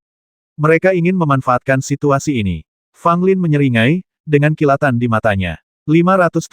Mereka ingin memanfaatkan situasi ini. Fang Lin menyeringai, dengan kilatan di matanya. 570.